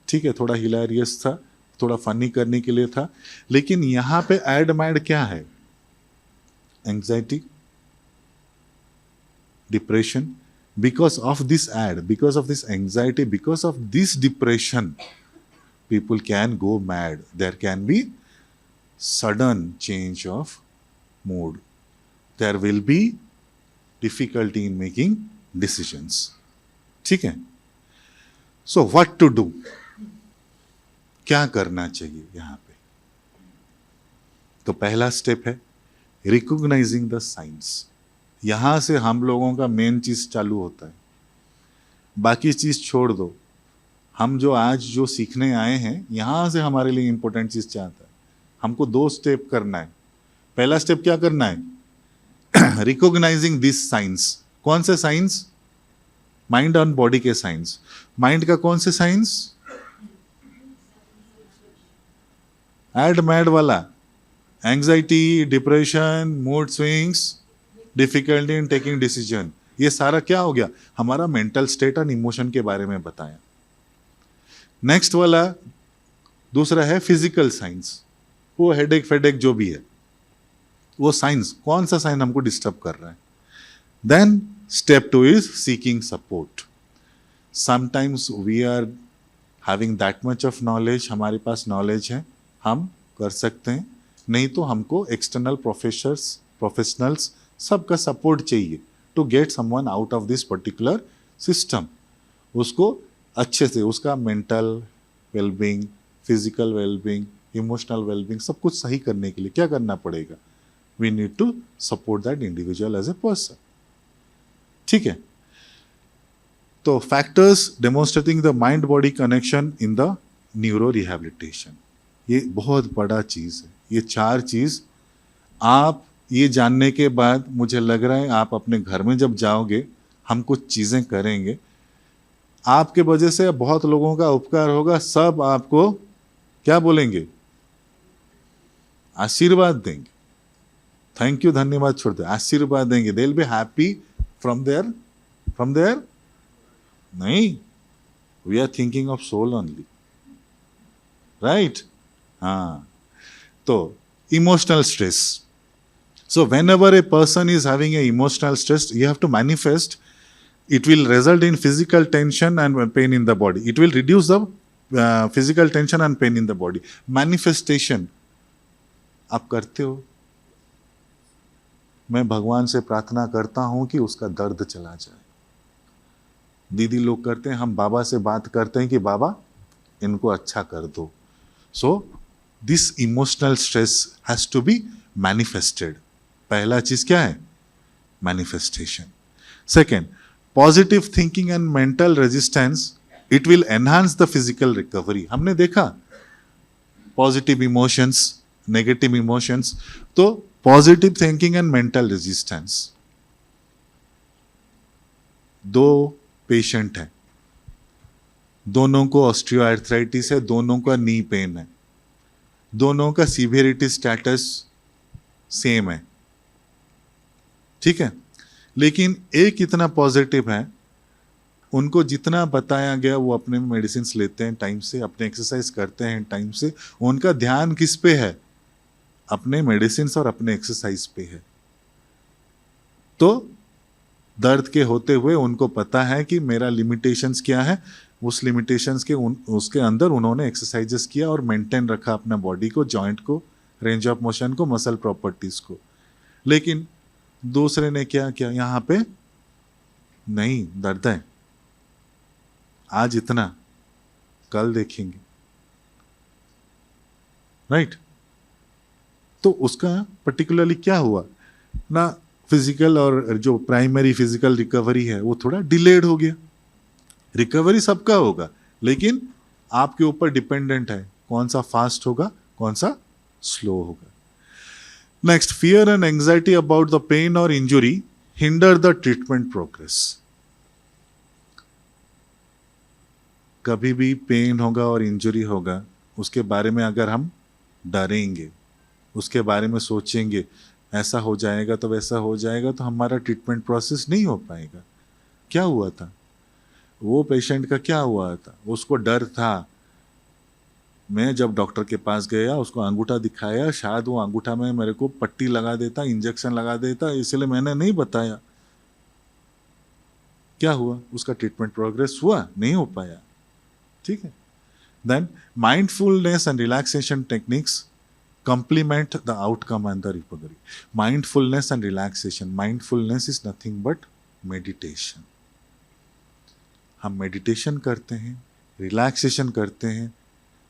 Speaker 2: ठीक है, थोड़ा हिलेरियस था, थोड़ा फनी करने के लिए था। लेकिन यहाँ पे एड मैड क्या है? Anxiety, depression. Because of this ad, because of this anxiety, because of this depression, people can go mad. There can be sudden change of mood. There will be difficulty in making decisions. ठीक है? So what to do? क्या करना चाहिए यहाँ पे? तो पहला step है रिकॉग्नाइजिंग द साइंस. यहां से हम लोगों का मेन चीज चालू होता है. बाकी चीज छोड़ दो. हम जो आज जो सीखने आए हैं, यहां से हमारे लिए इंपॉर्टेंट चीज चाहता है. हमको 2 स्टेप करना है. पहला स्टेप क्या करना है? Recognising this science. कौन से साइंस? माइंड और बॉडी के साइंस. माइंड का कौन से साइंस? एड मैड वाला. Anxiety, depression, mood swings, difficulty in taking decision. ये सारा क्या हो गया? हमारा मेंटल स्टेट और इमोशन के बारे में बताया. नेक्स्ट वाला दूसरा है फिजिकल साइंस. वो हेडेक फेडेक जो भी है, वो साइंस. कौन सा साइन हमको डिस्टर्ब कर रहा है? Then step 2 is seeking support. Sometimes we are having that much of knowledge. हमारे पास नॉलेज है, हम कर सकते हैं. नहीं तो हमको एक्सटर्नल प्रोफेशनल्स सबका सपोर्ट चाहिए to get someone out of this particular system. उसको अच्छे से उसका mental wellbeing, physical wellbeing, emotional wellbeing सब कुछ सही करने के लिए क्या करना पड़ेगा? We need to support that individual as a person. ठीक है? तो factors demonstrating the mind body connection in the neuro rehabilitation. ये बहुत बड़ा चीज है. ये 4 चीज आप ये जानने के बाद मुझे लग रहा है आप अपने घर में जब जाओगे, हम कुछ चीजें करेंगे, आपके वजह से बहुत लोगों का उपकार होगा. सब आपको क्या बोलेंगे? आशीर्वाद देंगे. थैंक यू, धन्यवाद छोड़ दे, आशीर्वाद देंगे. They will be happy from there. नहीं, we are thinking of soul only. Right? हाँ. तो emotional stress. So whenever a person is having a emotional stress, you have to manifest. It will result in physical tension and pain in the body. It will reduce the physical tension and pain in the body. Manifestation आप करते हो. मैं भगवान से प्रार्थना करता हूं कि उसका दर्द चला जाए. दीदी लोग करते हैं, हम बाबा से बात करते हैं कि बाबा इनको अच्छा कर दो. So this emotional stress has to be manifested. पहला चीज क्या है? Manifestation. Second, positive thinking and mental resistance. It will enhance the physical recovery. हमने देखा पॉजिटिव इमोशंस, नेगेटिव इमोशंस. तो positive thinking and mental resistance. 2 patient हैं, दोनों को ऑस्टियोआर्थराइटिस है, दोनों का नी पेन है, दोनों का सीवियरिटी स्टेटस सेम है. ठीक है? लेकिन एक इतना पॉजिटिव है, उनको जितना बताया गया वो अपने मेडिसिन लेते हैं टाइम से, अपने एक्सरसाइज करते हैं टाइम से. उनका ध्यान किस पे है? अपने मेडिसिन और अपने एक्सरसाइज पे है. तो दर्द के होते हुए उनको पता है कि मेरा लिमिटेशंस क्या है. उस लिमिटेशंस के उसके अंदर उन्होंने एक्सरसाइजेस किया और मेंटेन रखा अपना बॉडी को, जॉइंट को, रेंज ऑफ मोशन को, मसल प्रॉपर्टीज को. लेकिन दूसरे ने क्या किया? यहां पे नहीं, दर्द है, आज इतना, कल देखेंगे. राइट? तो उसका पर्टिकुलरली क्या हुआ ना, फिजिकल और जो प्राइमरी फिजिकल रिकवरी है वो थोड़ा डिलेड हो गया. रिकवरी सबका होगा, लेकिन आपके ऊपर डिपेंडेंट है कौन सा फास्ट होगा, कौन सा स्लो होगा. Next, fear and anxiety about the pain और injury hinder the treatment progress. कभी भी पेन होगा और इंजुरी होगा, उसके बारे में अगर हम डरेंगे, उसके बारे में सोचेंगे ऐसा हो जाएगा तो वैसा हो जाएगा, तो हमारा ट्रीटमेंट प्रोसेस नहीं हो पाएगा. क्या हुआ था वो पेशेंट का? क्या हुआ था? उसको डर था. मैं जब डॉक्टर के पास गया, उसको अंगूठा दिखाया, शायद वो अंगूठा में मेरे को पट्टी लगा देता, इंजेक्शन लगा देता, इसलिए मैंने नहीं बताया. क्या हुआ, उसका ट्रीटमेंट प्रोग्रेस हुआ, नहीं हो पाया, ठीक है। Then mindfulness and relaxation techniques complement the outcome and the recovery. Mindfulness and relaxation. Mindfulness is nothing but meditation. हम मेडिटेशन करते हैं, रिलैक्सेशन करते हैं,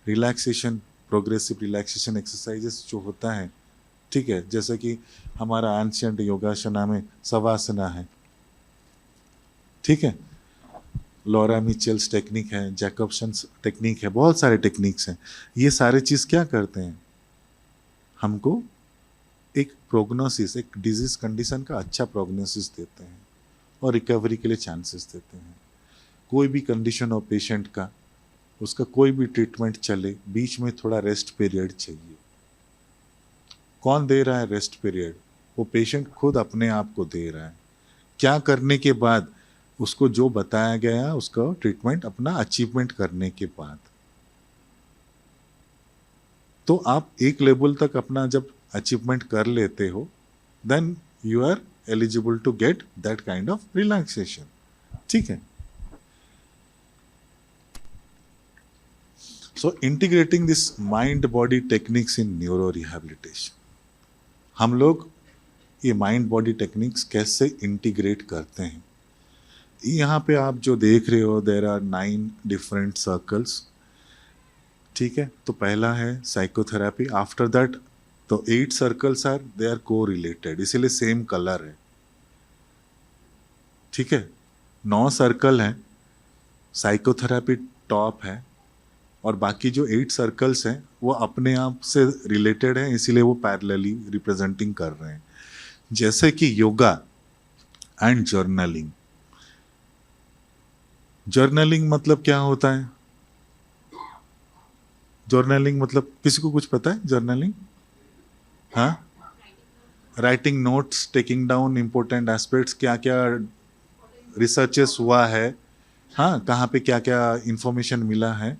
Speaker 2: रिलैक्सेशन प्रोग्रेसिव रिलैक्सेशन एक्सरसाइजेस जो होता है, ठीक है, जैसे कि हमारा एंशियंट योगासना में शवासना है, ठीक है, लॉरा मिचेल्स टेक्निक है, जैकबसन्स टेक्निक है, बहुत सारे टेक्निक्स हैं। ये सारे चीज़ क्या करते हैं, हमको एक प्रोग्नोसिस, एक डिजीज कंडीशन का अच्छा प्रोग्नोसिस देते हैं और रिकवरी के लिए चांसेस देते हैं। कोई भी कंडीशन हो पेशेंट का, उसका कोई भी ट्रीटमेंट चले, बीच में थोड़ा रेस्ट पीरियड चाहिए। कौन दे रहा है रेस्ट पीरियड? वो पेशेंट खुद अपने आप को दे रहा है। क्या करने के बाद? उसको जो बताया गया उसका ट्रीटमेंट अपना अचीवमेंट करने के बाद। तो आप एक लेवल तक अपना जब अचीवमेंट कर लेते हो, then you are eligible to get that kind of relaxation, ठीक है। So integrating this mind body techniques in neuro rehabilitation, हम लोग ये माइंड बॉडी टेक्निक्स कैसे इंटीग्रेट करते हैं। यहाँ पे आप जो देख रहे हो, देयर आर 9 डिफरेंट सर्कल्स, ठीक है। तो पहला है साइकोथेरेपी, आफ्टर दैट तो 8 सर्कल्स आर दे आर को रिलेटेड, इसीलिए सेम कलर है, ठीक है। 9 सर्कल हैं, साइकोथेरेपी टॉप है, और बाकी जो 8 सर्कल्स हैं वो अपने आप से रिलेटेड हैं, इसीलिए वो पैरेलली रिप्रेजेंटिंग कर रहे हैं। जैसे कि योगा एंड जर्नलिंग। जर्नलिंग मतलब क्या होता है? जर्नलिंग मतलब किसी को कुछ पता है? जर्नलिंग, हाँ, writing notes, taking down important aspects, क्या क्या रिसर्चेस हुआ है, हाँ, कहाँ पे क्या क्या इंफॉर्मेशन मिला है।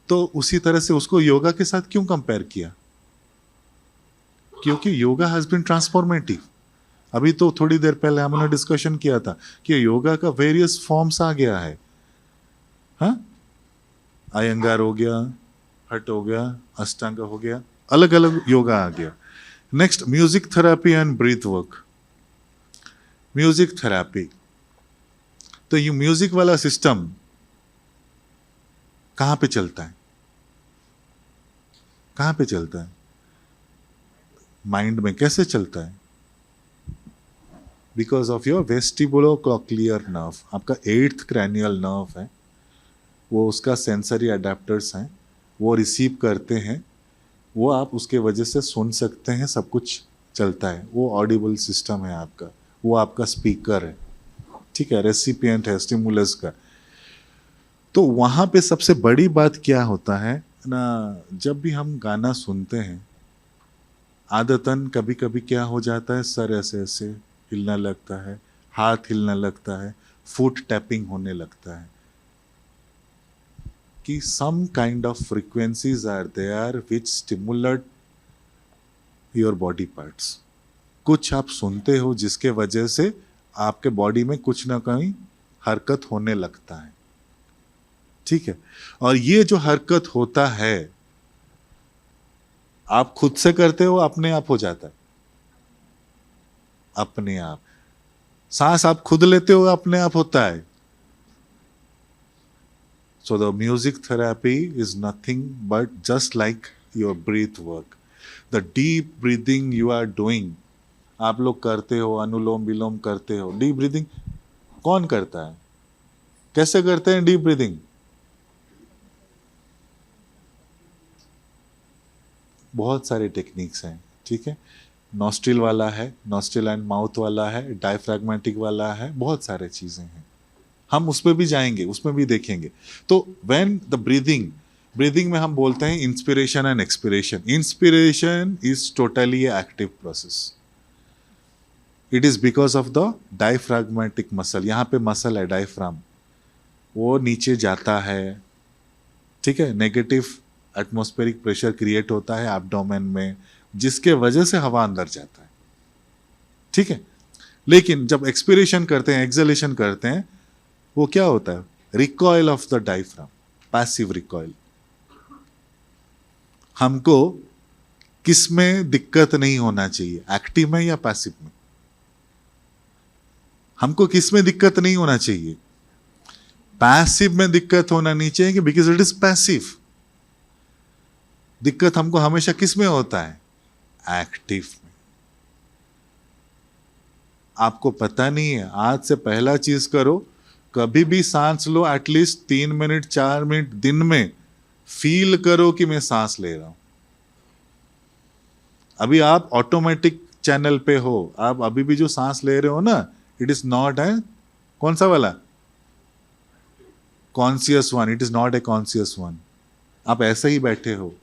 Speaker 2: तो उसी तरह से उसको योगा के साथ क्यों कंपेयर किया? क्योंकि योगा हैज बीन ट्रांसफॉर्मेटिव। अभी तो थोड़ी देर पहले हमने डिस्कशन किया था कि योगा का वेरियस फॉर्म्स आ गया है, हाँ, अयंगार हो गया, हट हो गया, अष्टांग हो गया, अलग अलग योगा आ गया। Next, music therapy and breath work. Music therapy, तो ये म्यूजिक वाला सिस्टम कहां पे चलता है? कहां पे चलता है? माइंड में। कैसे चलता है? Because of your vestibulocochlear nerve, आपका 8th क्रैनियल नर्व है, वो उसका सेंसरी अडेप्टर्स हैं, वो रिसीव करते हैं, वो आप उसके वजह से सुन सकते हैं, सब कुछ चलता है। वो ऑडिबल सिस्टम है आपका, वो आपका स्पीकर है, ठीक है, रेसिपिएंट है स्टिमुलस का। तो वहाँ पे सबसे बड़ी बात क्या होता है ना, जब भी हम गाना सुनते हैं, आदतन कभी कभी क्या हो जाता है, सर ऐसे ऐसे हिलना लगता है, हाथ हिलना लगता है, फुट टैपिंग होने लगता है, कि some kind of frequencies are there which stimulate your body parts. कुछ आप सुनते हो जिसके वजह से आपके बॉडी में कुछ ना कहीं हरकत होने लगता है, ठीक है। और ये जो हरकत होता है आप खुद से करते हो, अपने आप हो जाता है, अपने आप। सांस आप खुद लेते हो, अपने आप होता है। So the music therapy is nothing but just like your breath work. The deep breathing you are doing, आप लोग करते हो, अनुलोम विलोम करते हो। डीप ब्रीदिंग कौन करता है? कैसे करते हैं डीप ब्रीदिंग? बहुत सारे टेक्निक्स हैं, ठीक है। नॉस्ट्रिल वाला है, नॉस्ट्रिल एंड माउथ वाला है, डायफ्रैग्मेटिक वाला है, बहुत सारे चीजें हैं। हम उस पर भी जाएंगे, उसमें भी देखेंगे। तो व्हेन द ब्रीदिंग में हम बोलते हैं inspiration and expiration. Inspiration is totally active process, it is because of the diaphragmatic muscle. यहाँ पे मसल है डायफ्राम, वो नीचे जाता है, ठीक है। नेगेटिव एटमॉस्फेरिक प्रेशर क्रिएट होता है एब्डोमेन में, जिसके वजह से हवा अंदर जाता है, ठीक है। लेकिन जब एक्सपिरेशन करते हैं, एक्सहेलेशन करते हैं, वो क्या होता है? Recoil of the diaphragm, passive recoil. हमको किस में दिक्कत नहीं होना चाहिए, एक्टिव में या पैसिव में? हमको किस में दिक्कत नहीं होना चाहिए? पैसिव में दिक्कत होना नहीं चाहिए, बिकॉज इट इज पैसिव। दिक्कत हमको हमेशा किस में होता है? एक्टिव में। आपको पता नहीं है, आज से पहला चीज करो, कभी भी सांस लो, एटलीस्ट 3 मिनट 4 मिनट दिन में फील करो कि मैं सांस ले रहा हूं। अभी आप ऑटोमेटिक चैनल पे हो, आप अभी भी जो सांस ले रहे हो ना, इट इज नॉट है कौन सा वाला? Conscious one. It is not a conscious one. आप ऐसे ही बैठे हो,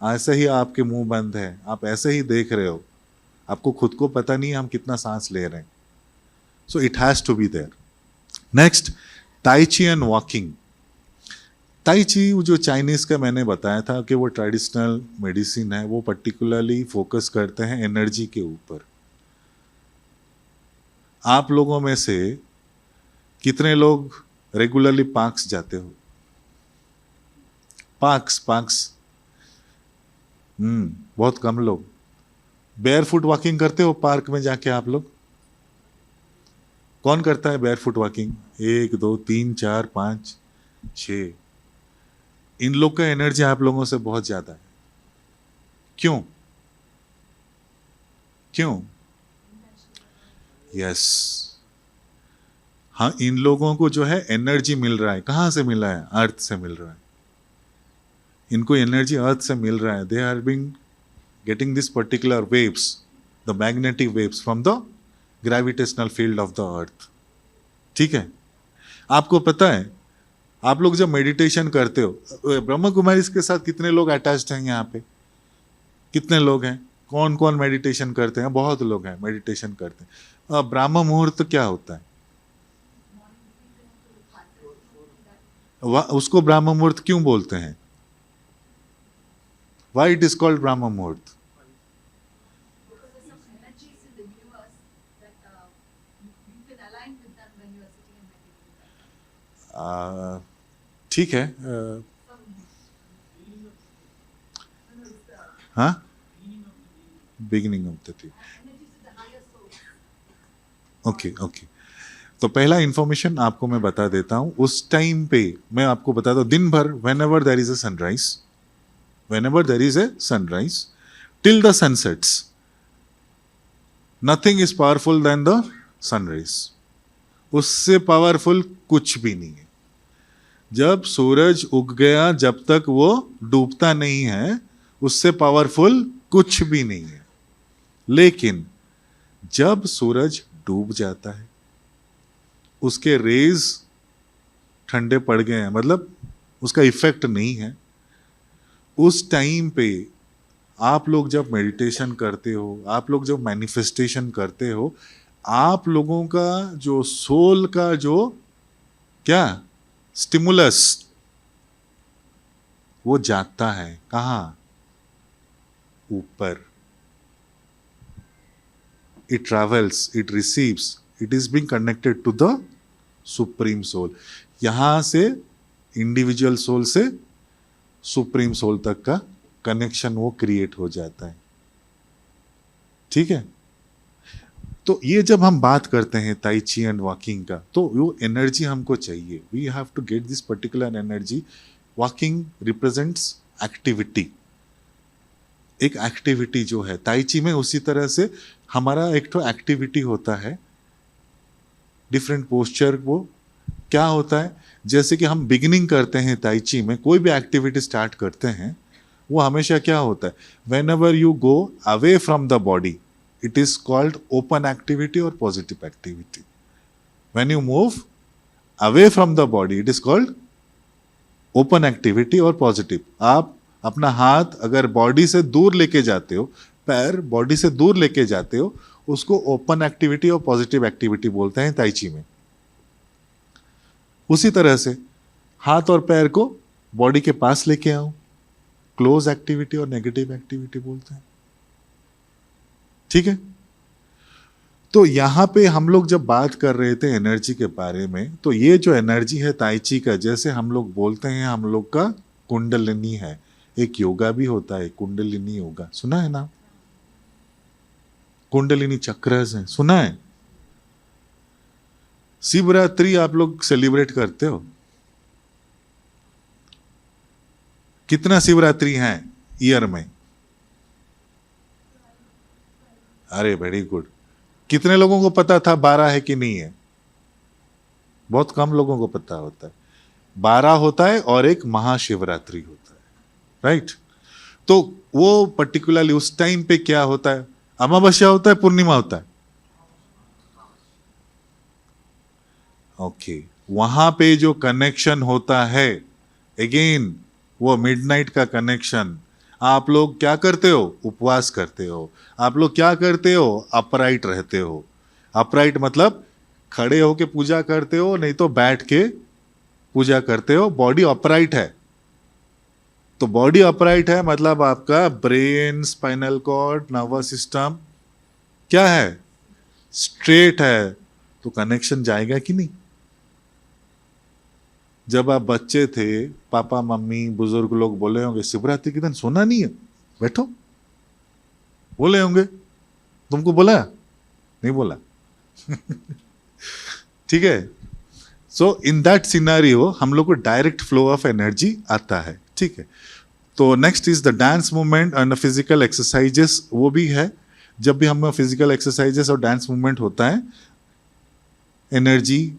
Speaker 2: ऐसे ही आपके मुंह बंद है, आप ऐसे ही देख रहे हो, आपको खुद को पता नहीं है हम कितना सांस ले रहे हैं। So it has to be there. Next, tai chi and walking. ताई ची जो चाइनीज का मैंने बताया था कि वो ट्रेडिशनल मेडिसिन है, वो पर्टिकुलरली फोकस करते हैं एनर्जी के ऊपर। आप लोगों में से कितने लोग रेगुलरली पार्क्स जाते हो? पार्क्स बहुत कम लोग। बेयरफुट वॉकिंग करते हो पार्क में जाके आप लोग? कौन करता है बेयरफुट वॉकिंग? 1 2 3 4 5 6। इन लोग का एनर्जी आप लोगों से बहुत ज्यादा है। क्यों? यस, हाँ, इन लोगों को जो है एनर्जी मिल रहा है। कहां से मिल रहा है? अर्थ से मिल रहा है। इनको एनर्जी अर्थ से मिल रहा है। They are being getting this particular waves, the magnetic waves from the gravitational field of the earth. ठीक है? आपको पता है, आप लोग जब मेडिटेशन करते हो, ब्रह्मा कुमारी के साथ कितने लोग अटैच्ड हैं यहाँ पे? कितने लोग हैं? कौन कौन मेडिटेशन करते हैं? बहुत लोग हैं मेडिटेशन करते हैं। ब्रह्म मुहूर्त क्या होता है? उसको ब्रह्म मुहूर्त क्यों बोलते हैं? Why it is called Brahma Muhurt?
Speaker 3: Because there's some energies in the universe that you can align with them when you are sitting and meditating.
Speaker 2: ठीक है। हाँ, beginning of the day.
Speaker 3: Energies of the higher soul.
Speaker 2: Okay. तो पहला information आपको मैं बता देता हूं। उस टाइम पे मैं आपको बताता हूं, दिन भर whenever there is a sunrise till the sun sets, nothing is powerful than the sunrise. उससे पावरफुल कुछ भी नहीं है। जब सूरज उग गया, जब तक वो डूबता नहीं है, उससे पावरफुल कुछ भी नहीं है। लेकिन जब सूरज डूब जाता है, उसके रेज ठंडे पड़ गए हैं, मतलब उसका इफेक्ट नहीं है, उस टाइम पे आप लोग जब मेडिटेशन करते हो, आप लोग जब मैनिफेस्टेशन करते हो, आप लोगों का जो सोल का जो क्या स्टिमुलस, वो जाता है कहां? ऊपर। It travels, it receives, it is being connected to the supreme soul. यहां से इंडिविजुअल सोल से सुप्रीम सोल तक का कनेक्शन वो क्रिएट हो जाता है। ठीक है? तो ये जब हम बात करते हैं ताई ची एंड वॉकिंग का, तो वो एनर्जी हमको चाहिए। We have to get this particular energy. Walking represents activity. एक एक्टिविटी जो है ताई ची में, उसी तरह से हमारा एक तो एक्टिविटी होता है, डिफरेंट पोस्चर। वो क्या होता है? जैसे कि हम बिगिनिंग करते हैं ताई ची में, कोई भी एक्टिविटी स्टार्ट करते हैं, वो हमेशा क्या होता है? Whenever you go away from the body, it is called open activity और positive activity. When you move away from the body, it is called open activity और पॉजिटिव। आप अपना हाथ अगर बॉडी से दूर लेके जाते हो, पैर बॉडी से दूर लेके जाते हो, उसको ओपन एक्टिविटी और पॉजिटिव एक्टिविटी बोलते हैं ताई ची में। उसी तरह से हाथ और पैर को बॉडी के पास लेके आओ, क्लोज एक्टिविटी और नेगेटिव एक्टिविटी बोलते हैं। ठीक है? तो यहाँ पे हम लोग जब बात कर रहे थे एनर्जी के बारे में, तो ये जो एनर्जी है ताई ची का, जैसे हम लोग बोलते हैं हम लोग का कुंडलिनी है, एक योगा भी होता है कुंडलिनी योगा, सुना है ना? कुंडलिनी चक्रस है, सुना है? शिवरात्रि आप लोग सेलिब्रेट करते हो? कितना शिवरात्रि है ईयर में? अरे वेरी गुड। कितने लोगों को पता था 12 है कि नहीं है? बहुत कम लोगों को पता होता है। 12 होता है और एक महाशिवरात्रि होता है, राइट? तो वो पर्टिकुलरली उस टाइम पे क्या होता है? अमावस्या होता है, पूर्णिमा होता है? ओके, वहां पे जो कनेक्शन होता है, अगेन वो मिडनाइट का कनेक्शन। आप लोग क्या करते हो? उपवास करते हो। आप लोग क्या करते हो? अपराइट रहते हो। अपराइट मतलब खड़े होके पूजा करते हो, नहीं तो बैठ के पूजा करते हो। बॉडी अपराइट है, तो बॉडी अपराइट है मतलब आपका brain, spinal cord, nervous system क्या है? स्ट्रेट है। तो कनेक्शन जाएगा कि नहीं? जब आप बच्चे थे, पापा मम्मी बुजुर्ग लोग बोले होंगे शिवरात्रि के दिन सोना नहीं है, बैठो, बोले होंगे। तुमको बोला? नहीं बोला? ठीक है। सो इन दैट सिनेरियो हम लोग को डायरेक्ट फ्लो ऑफ एनर्जी आता है, ठीक है। तो next is the dance movement and physical exercises. वो भी है, जब भी हम फिजिकल एक्सरसाइजेस और डांस मूवमेंट होता है, एनर्जी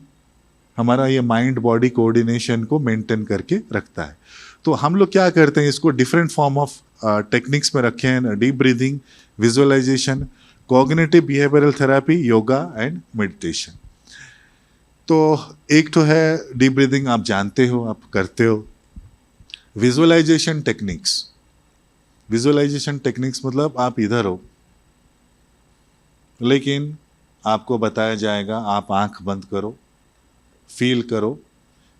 Speaker 2: हमारा ये माइंड बॉडी कोऑर्डिनेशन को मेंटेन करके रखता है। तो हम लोग क्या करते हैं, इसको डिफरेंट फॉर्म ऑफ टेक्निक्स में रखे हैं, deep breathing, visualisation, cognitive behavioural therapy, yoga and meditation. तो एक तो है डीप ब्रीदिंग, आप जानते हो, आप करते हो। विजुअलाइजेशन टेक्निक्स, विजुअलाइजेशन टेक्निक्स मतलब आप इधर हो, लेकिन आपको बताया जाएगा आप आंख बंद करो, फील करो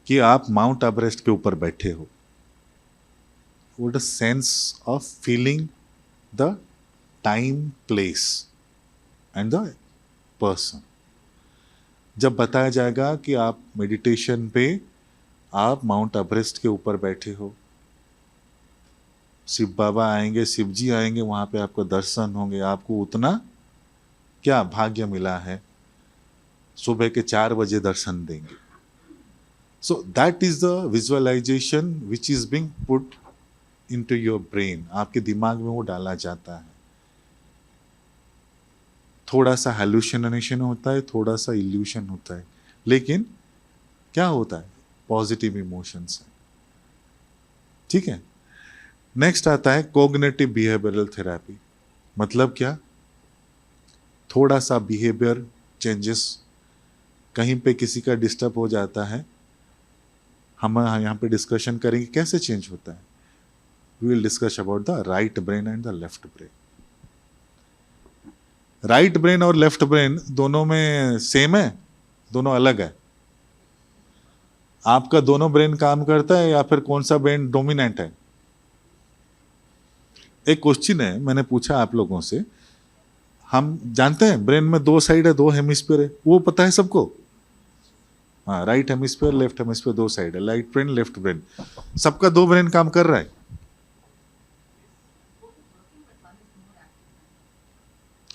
Speaker 2: कि आप माउंट एवरेस्ट के ऊपर बैठे हो। वो the sense of feeling the time, place and the person. जब बताया जाएगा कि आप मेडिटेशन पे आप माउंट एवरेस्ट के ऊपर बैठे हो, शिव बाबा आएंगे, शिव जी आएंगे, वहां पे आपको दर्शन होंगे, आपको उतना क्या भाग्य मिला है, सुबह के 4 बजे दर्शन देंगे। So that is the visualisation which is being put into your brain. आपके दिमाग में वो डाला जाता है। थोड़ा सा हेलुसिनेशन होता है, थोड़ा सा इल्यूशन होता है, लेकिन क्या होता है? पॉजिटिव इमोशंस है, ठीक है। नेक्स्ट आता है कॉग्निटिव बिहेवियरल थेरेपी। मतलब क्या? थोड़ा सा बिहेवियर चेंजेस, कहीं पे किसी का डिस्टर्ब हो जाता है, हम यहाँ पे डिस्कशन करेंगे कैसे चेंज होता है। We will discuss about the right brain and the left brain. Right brain और लेफ्ट ब्रेन दोनों में सेम है, दोनों अलग है? आपका दोनों ब्रेन काम करता है या फिर कौन सा ब्रेन डोमिनेंट है? एक क्वेश्चन है, मैंने पूछा आप लोगों से, हम जानते हैं ब्रेन में 2 साइड है, 2 हेमिस्फीयर है, वो पता है सबको? हाँ, right hemisphere, left hemisphere, 2 side है, राइट ब्रेन, लेफ्ट ब्रेन। सबका 2 ब्रेन काम कर रहा है।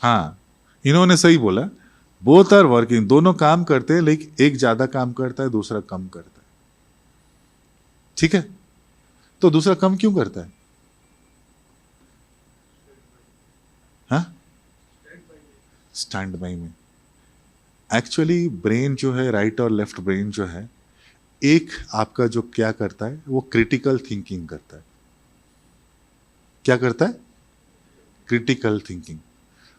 Speaker 2: हाँ, इन्होंने सही बोला, बोथ आर वर्किंग, दोनों काम करते हैं, लेकिन एक ज्यादा काम करता है, दूसरा कम करता है, ठीक है। तो दूसरा कम क्यों करता है? हाँ, स्टैंड बाई में। एक्चुअली ब्रेन जो है, राइट और लेफ्ट ब्रेन जो है, एक आपका जो क्या करता है, वो क्रिटिकल थिंकिंग करता है। क्या करता है? Critical thinking.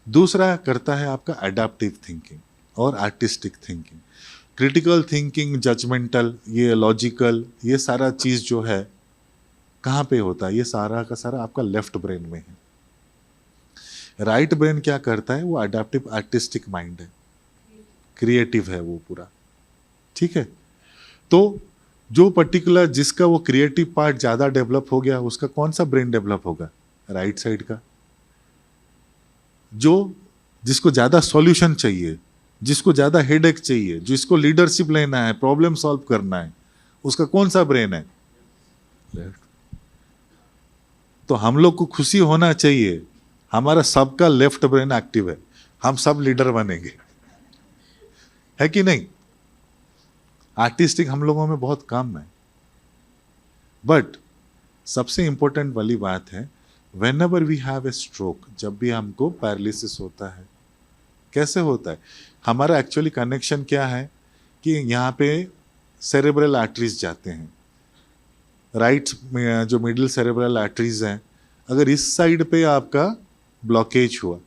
Speaker 2: दूसरा करता है आपका एडाप्टिव थिंकिंग और artistic thinking. Critical thinking, judgmental, ये लॉजिकल, ये सारा चीज जो है कहाँ पे होता है? ये सारा का सारा आपका लेफ्ट ब्रेन में है। राइट ब्रेन क्या करता है? वो अडेप्टिव आर्टिस्टिक माइंड है, क्रिएटिव है वो पूरा, ठीक है। तो जो पर्टिकुलर जिसका वो क्रिएटिव पार्ट ज्यादा डेवलप हो गया, उसका कौन सा ब्रेन डेवलप होगा? राइट साइड का। जो जिसको ज़्यादा सॉल्यूशन चाहिए, जिसको ज़्यादा हेडेक चाहिए, जिसको लीडरशिप लेना है, प्रॉब्लम सॉल्व करना है, उसका कौन सा ब्रेन है? लेफ्ट। तो हम लोग को खुशी होना चाहिए, हमारा सबका लेफ्ट ब्रेन एक्टिव है, हम सब लीडर बनेंगे, है कि नहीं? आर्टिस्टिक हम लोगों में बहुत कम है। बट सबसे इंपॉर्टेंट वाली बात है, whenever we have a stroke, जब भी हमको पैरालिसिस होता है, कैसे होता है? हमारा एक्चुअली कनेक्शन क्या है कि यहाँ पे सेरेब्रल आर्टरीज जाते हैं, राइट में जो मिडिल सेरेब्रल आर्टरीज हैं, अगर इस साइड पे आपका ब्लॉकेज हुआ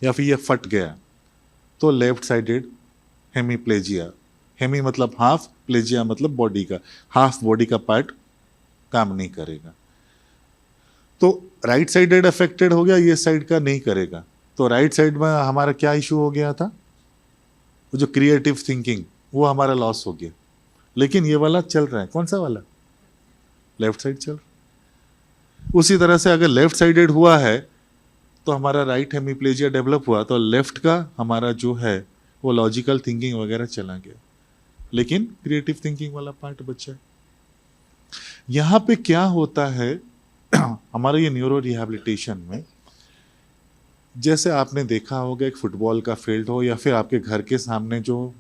Speaker 2: या फिर ये फट गया तो लेफ्ट साइडेड हेमीप्लेजिया, हेमी मतलब हाफ, प्लेजिया मतलब बॉडी का, हाफ बॉडी का पार्ट काम नहीं करेगा। तो राइट साइडेड अफेक्टेड हो गया, ये साइड का नहीं करेगा। तो राइट साइड में हमारा क्या इशू हो गया था? वो जो क्रिएटिव थिंकिंग, वो हमारा लॉस हो गया। लेकिन ये वाला चल रहा है, कौन सा वाला? लेफ्ट साइड चल रहा है। उसी तरह से अगर लेफ्ट साइडेड हुआ है तो हमारा राइट हेमीप्लेजिया डेवलप हुआ, तो लेफ्ट का हमारा जो है वो लॉजिकल थिंकिंग वगैरह चला गया, लेकिन क्रिएटिव थिंकिंग वाला पार्ट बचा है। यहाँ पे क्या होता है हमारे ये न्यूरो रिहैबिलिटेशन में, जैसे आपने देखा होगा एक फुटबॉल का फील्ड हो या फिर आपके घर के सामने जो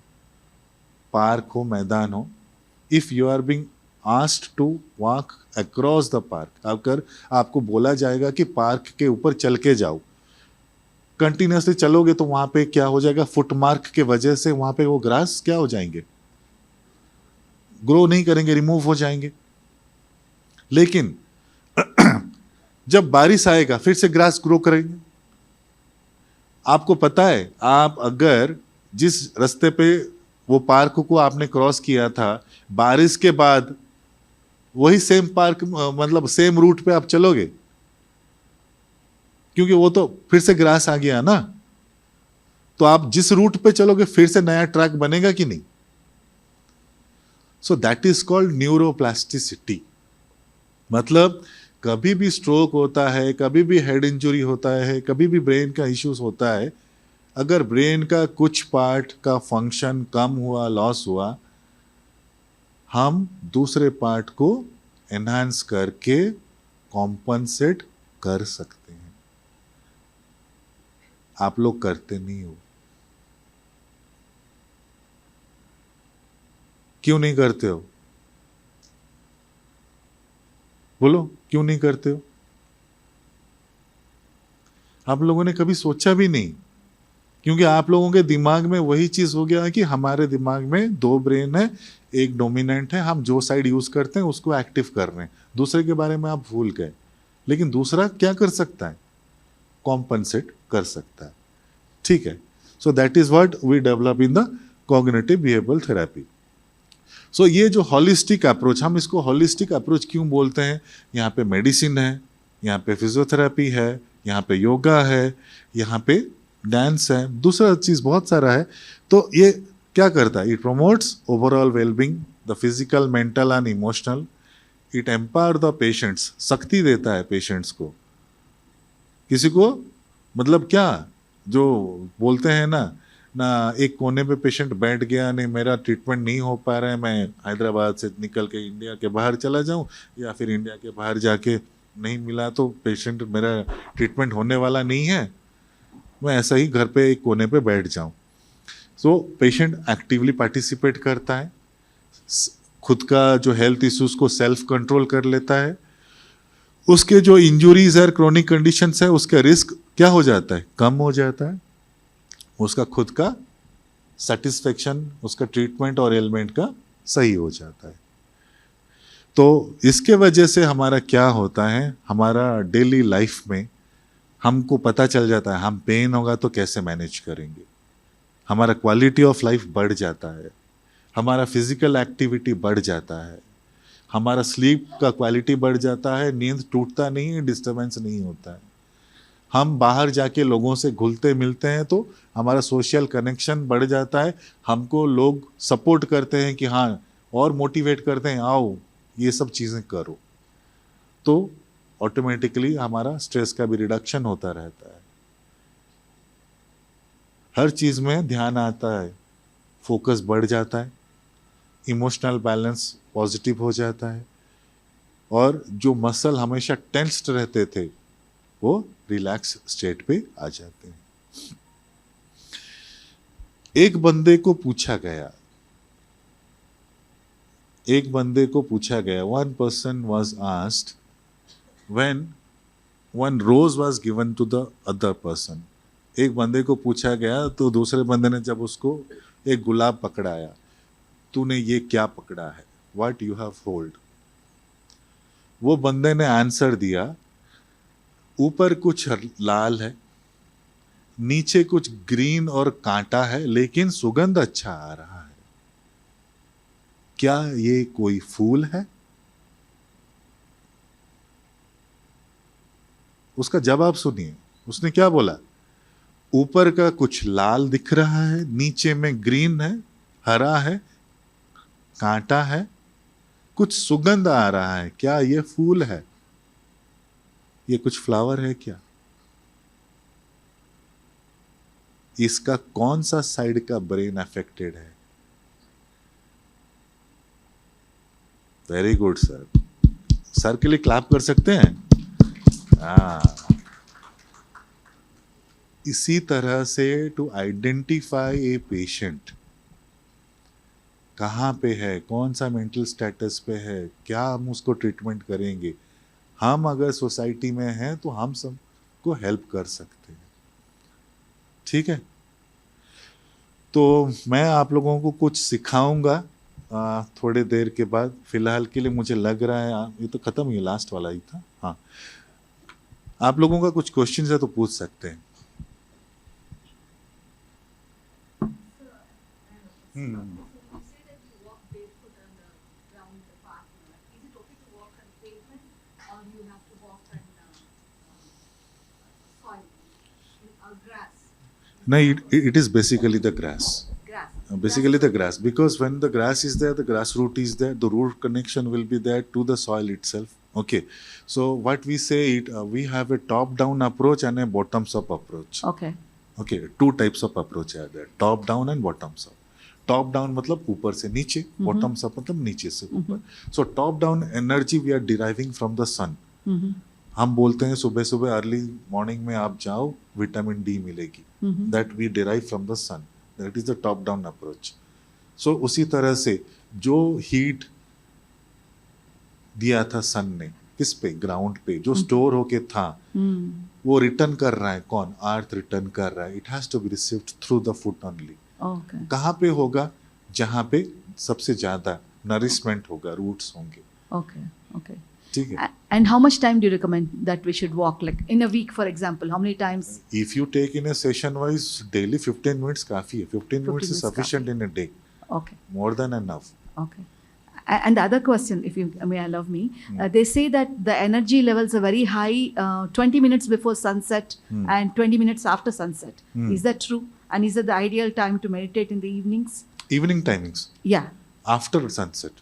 Speaker 2: पार्क हो, मैदान हो, if you are being asked to walk across the park, अगर आपको बोला जाएगा कि पार्क के ऊपर चल के जाओ, कंटिन्यूसली चलोगे तो वहां पे क्या हो जाएगा? फुटमार्क के वजह से वहां पे वो ग्रास क्या हो जाएंगे? ग्रो नहीं करेंगे, रिमूव हो जाएंगे। लेकिन जब बारिश आएगा फिर से ग्रास ग्रो करेंगे। आपको पता है, आप अगर जिस रास्ते पे वो पार्क को आपने क्रॉस किया था, बारिश के बाद वही सेम पार्क मतलब सेम रूट पे आप चलोगे, क्योंकि वो तो फिर से ग्रास आ गया ना। तो आप जिस रूट पे चलोगे फिर से नया ट्रैक बनेगा कि नहीं? सो दैट इज कॉल्ड न्यूरोप्लास्टिसिटी। मतलब कभी भी स्ट्रोक होता है, कभी भी हेड इंजरी होता है, कभी भी ब्रेन का इश्यूज होता है, अगर ब्रेन का कुछ पार्ट का फंक्शन कम हुआ, लॉस हुआ, हम दूसरे पार्ट को एनहांस करके कॉम्पनसेट कर सकते हैं। आप लोग करते नहीं हो। क्यों नहीं करते हो? बोलो, क्यों नहीं करते हो? आप लोगों ने कभी सोचा भी नहीं, क्योंकि आप लोगों के दिमाग में वही चीज हो गया है कि हमारे दिमाग में दो ब्रेन है, एक डोमिनेंट है, हम जो साइड यूज करते हैं उसको एक्टिव कर रहे हैं, दूसरे के बारे में आप भूल गए। लेकिन दूसरा क्या कर सकता है? कॉम्पनसेट कर सकता है। ठीक है, so that is what we develop in the cognitive behavioural therapy. So ये जो हॉलिस्टिक अप्रोच, हम इसको हॉलिस्टिक अप्रोच क्यों बोलते हैं? यहाँ पे मेडिसिन है, यहाँ पे फिजियोथेरेपी है, यहाँ पे योगा है, यहाँ पे डांस है, दूसरा चीज बहुत सारा है। तो ये क्या करता है? It promotes overall wellbeing, the physical, mental and emotional. It empower the patients, शक्ति देता है पेशेंट्स को। किसी को मतलब क्या, जो बोलते हैं ना एक कोने पे पेशेंट बैठ गया, नहीं मेरा ट्रीटमेंट नहीं हो पा रहा है, मैं हैदराबाद से निकल के इंडिया के बाहर चला जाऊं, या फिर इंडिया के बाहर जाके नहीं मिला तो पेशेंट मेरा ट्रीटमेंट होने वाला नहीं है, मैं ऐसा ही घर पे एक कोने पे बैठ जाऊं। सो पेशेंट एक्टिवली पार्टिसिपेट करता है, खुद का जो हेल्थ इश्यूज को सेल्फ कंट्रोल कर लेता है, उसके जो इंजुरीज है, क्रोनिक कंडीशंस है, उसका रिस्क क्या हो जाता है? कम हो जाता है। उसका खुद का सेटिस्फेक्शन, उसका ट्रीटमेंट और एलिमेंट का सही हो जाता है। तो इसके वजह से हमारा क्या होता है, हमारा डेली लाइफ में हमको पता चल जाता है हम पेन होगा तो कैसे मैनेज करेंगे, हमारा क्वालिटी ऑफ लाइफ बढ़ जाता है, हमारा फिजिकल एक्टिविटी बढ़ जाता है, हमारा स्लीप का क्वालिटी बढ़ जाता है, नींद टूटता नहीं है, डिस्टर्बेंस नहीं होता है। हम बाहर जाके लोगों से घुलते मिलते हैं तो हमारा सोशल कनेक्शन बढ़ जाता है, हमको लोग सपोर्ट करते हैं कि हाँ, और मोटिवेट करते हैं आओ ये सब चीज़ें करो, तो ऑटोमेटिकली हमारा स्ट्रेस का भी रिडक्शन होता रहता है। हर चीज़ में ध्यान आता है, फोकस बढ़ जाता है, इमोशनल बैलेंस पॉजिटिव हो जाता है, और जो मसल हमेशा टेंस्ड रहते थे वो रिलैक्स स्टेट पे आ जाते हैं। एक बंदे को पूछा गया, one person was asked when one rose was given to the other person. एक बंदे को पूछा गया तो दूसरे बंदे ने जब उसको एक गुलाब पकड़ाया, तूने ये क्या पकड़ा है, what you have hold? वो बंदे ने आंसर दिया, ऊपर कुछ लाल है, नीचे कुछ ग्रीन और कांटा है, लेकिन सुगंध अच्छा आ रहा है, क्या ये कोई फूल है? उसका जवाब सुनिए, उसने क्या बोला, ऊपर का कुछ लाल दिख रहा है, नीचे में ग्रीन है, हरा है, कांटा है, कुछ सुगंध आ रहा है, क्या ये फूल है, ये कुछ फ्लावर है क्या? इसका कौन सा साइड का ब्रेन अफेक्टेड है? वेरी गुड सर, सर के लिए क्लैप कर सकते हैं। इसी तरह से टू आइडेंटिफाई ए पेशेंट, कहाँ पे है, कौन सा मेंटल स्टेटस पे है, क्या हम उसको ट्रीटमेंट करेंगे, हम अगर सोसाइटी में हैं तो हम सबको हेल्प कर सकते हैं। ठीक है, तो मैं आप लोगों को कुछ सिखाऊंगा थोड़ी देर के बाद। फिलहाल के लिए मुझे लग रहा है ये तो खत्म, ये लास्ट वाला ही था। हाँ, आप लोगों का कुछ क्वेश्चन है तो पूछ सकते हैं।
Speaker 3: You say that you walk barefoot on the ground with a partner. Is it okay to walk on pavement, or you have to walk on soil or grass?
Speaker 2: नहीं, it is basically the grass. Basically the grass, because when the grass is there, the grass root is there, the root connection will be there to the soil itself. Okay, so what we say, we have a top down approach and a bottoms up approach. Okay, two types of approach are there, top down and bottoms up. Top down मतलब ऊपर से नीचे, bottoms up मतलब नीचे से ऊपर। So top down energy we are deriving from the sun. हम बोलते हैं सुबह सुबह अर्ली मॉर्निंग में आप जाओ, विटामिन डी मिलेगी, that we derive from the sun, that is the top down approach. So उसी तरह से जो हीट दिया था सन ने किस पे, ग्राउंड पे, जो स्टोर होके था, वो रिटर्न कर रहा है, कौन, अर्थ रिटर्न कर रहा है। It has to be received through the foot only. कहाँ पे होगा, जहाँ पे सबसे ज्यादा नरिशमेंट होगा, रूट्स होंगे।
Speaker 4: Okay.
Speaker 2: ठीक है।
Speaker 4: And how much time do you recommend that we should walk, like in a week, for example? How many times?
Speaker 2: If you take in a session wise daily, 15 minutes काफी है। 15 minutes is sufficient in a day.
Speaker 4: Okay.
Speaker 2: More than enough.
Speaker 4: Okay. And the other question, if you may allow me, they say that the energy levels are very high 20 minutes before sunset and 20 minutes after sunset. Is that true? And is that the ideal time to meditate in the evenings?
Speaker 2: Evening timings.
Speaker 4: Yeah.
Speaker 2: After sunset.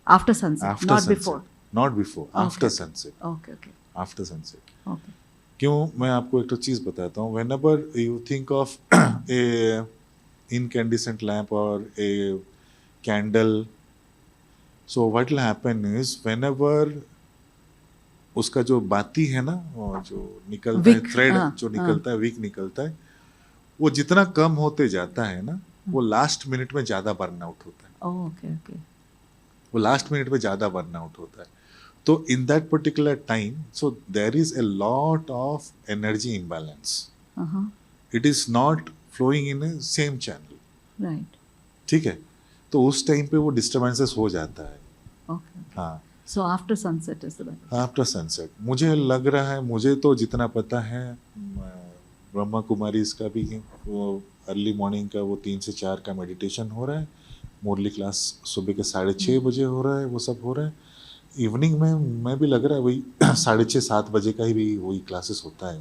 Speaker 4: After sunset,
Speaker 2: After
Speaker 4: not
Speaker 2: sunset.
Speaker 4: before.
Speaker 2: Not before. After
Speaker 4: Okay.
Speaker 2: sunset.
Speaker 4: Okay.
Speaker 2: After sunset.
Speaker 4: Okay.
Speaker 2: क्यों, मैं आपको एक तो चीज बताता हूँ। Whenever you think of a incandescent lamp or a candle, so what will happen is whenever उसका जो बाती है ना, और जो निकलता है, थ्रेड जो निकलता है, विक निकलता है, वो जितना कम होते जाता है ना, वो लास्ट मिनट में ज्यादा बर्न आउट होता है।
Speaker 4: Okay.
Speaker 2: वो लास्ट मिनट में ज्यादा बर्न आउट होता है। तो in that particular time, so there is a lot of energy imbalance. It is not flowing in a same channel.
Speaker 4: Right.
Speaker 2: ठीक है, तो उस टाइम पे वो डिस्टर्बेंसेस हो जाता है।
Speaker 4: Okay.
Speaker 2: हाँ,
Speaker 4: So after sunset is the better.
Speaker 2: After sunset. मुझे लग रहा है, मुझे तो जितना पता है, ब्रह्मा कुमारी इसका भी वो अर्ली मॉर्निंग का वो 3 से 4 का मेडिटेशन हो रहा है, मुरली क्लास सुबह के 6:30 बजे हो रहा है, वो सब हो रहा है। इवनिंग में मैं भी लग रहा है वही 6:30-7 बजे का ही भी वही क्लासेस होता है।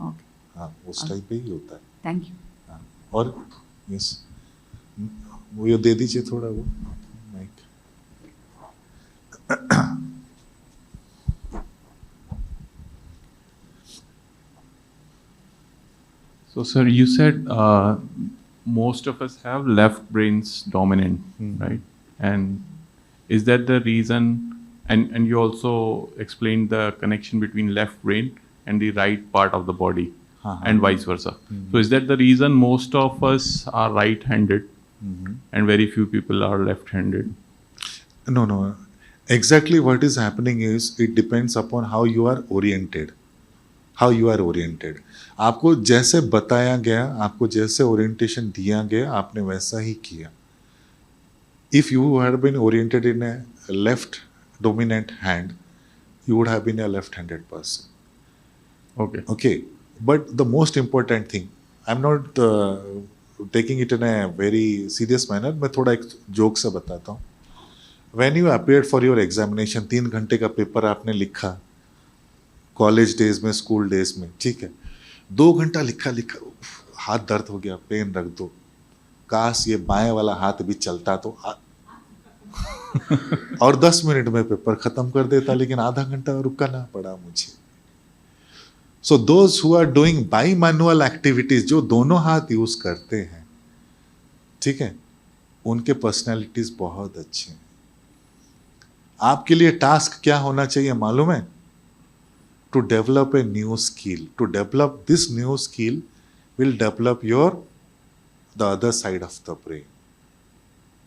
Speaker 4: Okay.
Speaker 2: हाँ, उस टाइम पे ही होता है।
Speaker 4: Thank you.
Speaker 2: हाँ, और यस, वो ये दे दीजिए थोड़ा वो mic.
Speaker 5: So, sir, you said most of us have left brains dominant, right? And is that the reason? And you also explained the connection between left brain and the right part of the body, and vice versa. So is that the reason most of us are right-handed, and very few people are left-handed?
Speaker 2: No, no. Exactly what is happening is it depends upon how you are oriented. How you are oriented. आपको जैसे बताया गया, आपको जैसे orientation दिया गया, आपने वैसा ही किया. If you had been oriented in a left dominant hand, you would have been a left-handed person.
Speaker 5: Okay.
Speaker 2: Okay. But the most important thing, I'm not taking it in a very serious manner. मैं थोड़ा एक joke से बताता हूँ. When you appeared for your examination, 3 घंटे का paper आपने लिखा कॉलेज डेज में, स्कूल डेज में, ठीक है. 2 घंटा लिखा हाथ दर्द हो गया, पेन रख दो, काश ये बाएं वाला हाथ भी चलता तो और 10 मिनट में पेपर खत्म कर देता, लेकिन आधा घंटा रुकना पड़ा मुझे. So those who are doing by manual activities, जो दोनों हाथ यूज करते हैं, ठीक है, उनके पर्सनैलिटीज बहुत अच्छे हैं. आपके लिए टास्क क्या होना चाहिए मालूम है? To develop a new skill. To develop this new skill will develop the other side of the brain.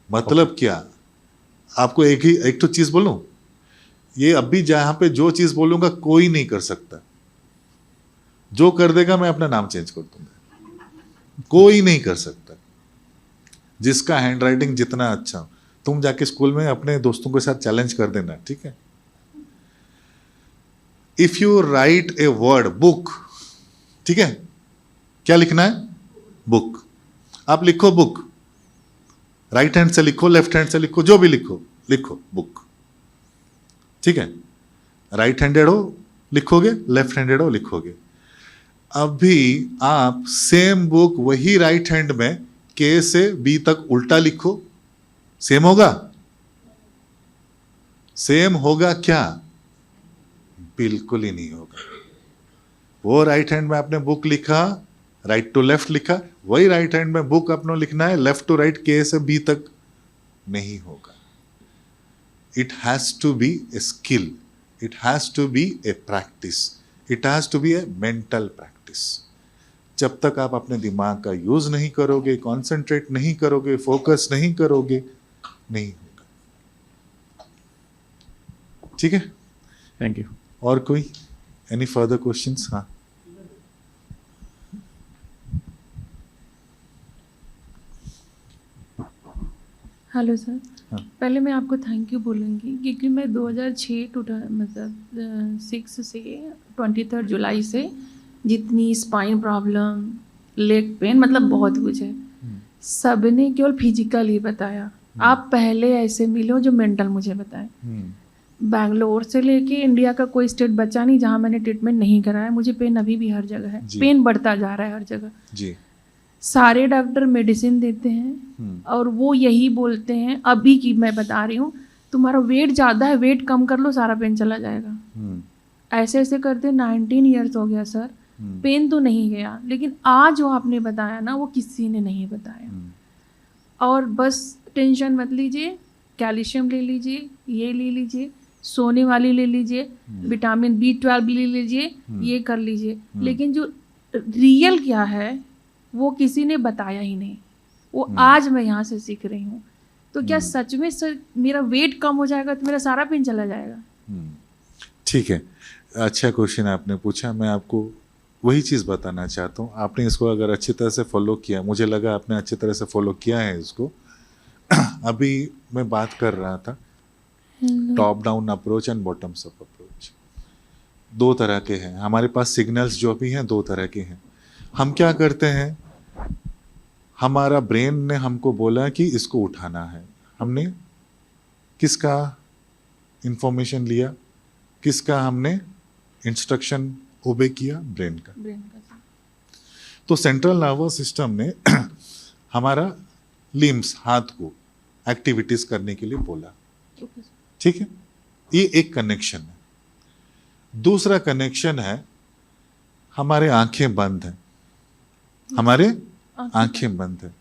Speaker 2: मतलब क्या? आपको एक तो चीज बोलूं, ये अभी जहां पे जो चीज बोलूंगा कोई नहीं कर सकता. जो कर देगा मैं अपना नाम चेंज कर दूंगा. कोई नहीं कर सकता. जिसका हैंड राइटिंग जितना अच्छा, तुम जाके स्कूल में अपने दोस्तों के साथ चैलेंज कर देना, ठीक है. If you right a word book, ठीक है, क्या लिखना है? बुक. आप लिखो बुक, राइट हैंड से लिखो, लेफ्ट हैंड से लिखो, जो भी लिखो बुक, ठीक है. राइट हैंडेड हो लिखोगे, लेफ्ट हैंडेड हो लिखोगे. अभी आप सेम बुक वही राइट हैंड में के से बी तक उल्टा लिखो, सेम होगा? सेम होगा क्या? बिल्कुल ही नहीं होगा. वो राइट हैंड में आपने बुक लिखा, राइट टू लेफ्ट लिखा, वही राइट हैंड में बुक अपना लिखना है लेफ्ट टू राइट, के से बी तक नहीं होगा. It has to be a skill, it has to be a practice, it has to be a mental practice. जब तक आप अपने दिमाग का यूज नहीं करोगे, कॉन्सेंट्रेट नहीं करोगे, फोकस नहीं करोगे, नहीं होगा. ठीक है,
Speaker 5: थैंक यू.
Speaker 2: और कोई एनी फर्दर क्वेश्चंस? हाँ,
Speaker 6: हेलो सर.
Speaker 2: हाँ.
Speaker 6: पहले मैं आपको थैंक यू बोलूँगी क्योंकि मैं 2006 मतलब 6 से 23 जुलाई से जितनी स्पाइन प्रॉब्लम, लेग पेन, मतलब बहुत कुछ है, सबने केवल फिजिकल ही बताया. आप पहले ऐसे मिलो जो मेंटल मुझे बताएं. बैंगलोर से लेके इंडिया का कोई स्टेट बचा नहीं जहाँ मैंने ट्रीटमेंट नहीं कराया. मुझे पेन अभी भी हर जगह है, पेन बढ़ता जा रहा है हर जगह
Speaker 2: जी.
Speaker 6: सारे डॉक्टर मेडिसिन देते हैं और वो यही बोलते हैं, अभी की मैं बता रही हूँ, तुम्हारा वेट ज़्यादा है, वेट कम कर लो, सारा पेन चला जाएगा. ऐसे ऐसे करते 19 ईयर्स हो गया सर, पेन तो नहीं गया, लेकिन आज जो आपने बताया ना वो किसी ने नहीं बताया. और बस टेंशन मत लीजिए, कैल्शियम ले लीजिए, ये ले लीजिए, सोने वाली ले लीजिए, विटामिन B12 ले लीजिए, ये कर लीजिए, लेकिन जो रियल क्या है वो किसी ने बताया ही नहीं. वो आज मैं यहाँ से सीख रही हूँ. तो क्या सच में सर मेरा वेट कम हो जाएगा तो मेरा सारा पेन चला जाएगा?
Speaker 2: ठीक है, अच्छा क्वेश्चन आपने पूछा. मैं आपको वही चीज़ बताना चाहता हूँ. आपने इसको अगर अच्छी तरह से फॉलो किया, मुझे लगा आपने अच्छी तरह से फॉलो किया है इसको. अभी मैं बात कर रहा था top down approach and bottoms up approach. 2 तरह के हैं हमारे पास. सिग्नल्स जो भी हैं 2 तरह के हैं. हम क्या करते हैं, हमारा ब्रेन ने हमको बोला कि इसको उठाना है. हमने किसका इंफॉर्मेशन लिया, किसका हमने इंस्ट्रक्शन ओबे किया? ब्रेन का. तो सेंट्रल नर्वस सिस्टम ने हमारा लिम्स, हाथ को एक्टिविटीज करने के लिए बोला. ठीक है, ये एक कनेक्शन है. दूसरा कनेक्शन है, हमारे आंखें बंद हैं, हमारे आंखें बंद है.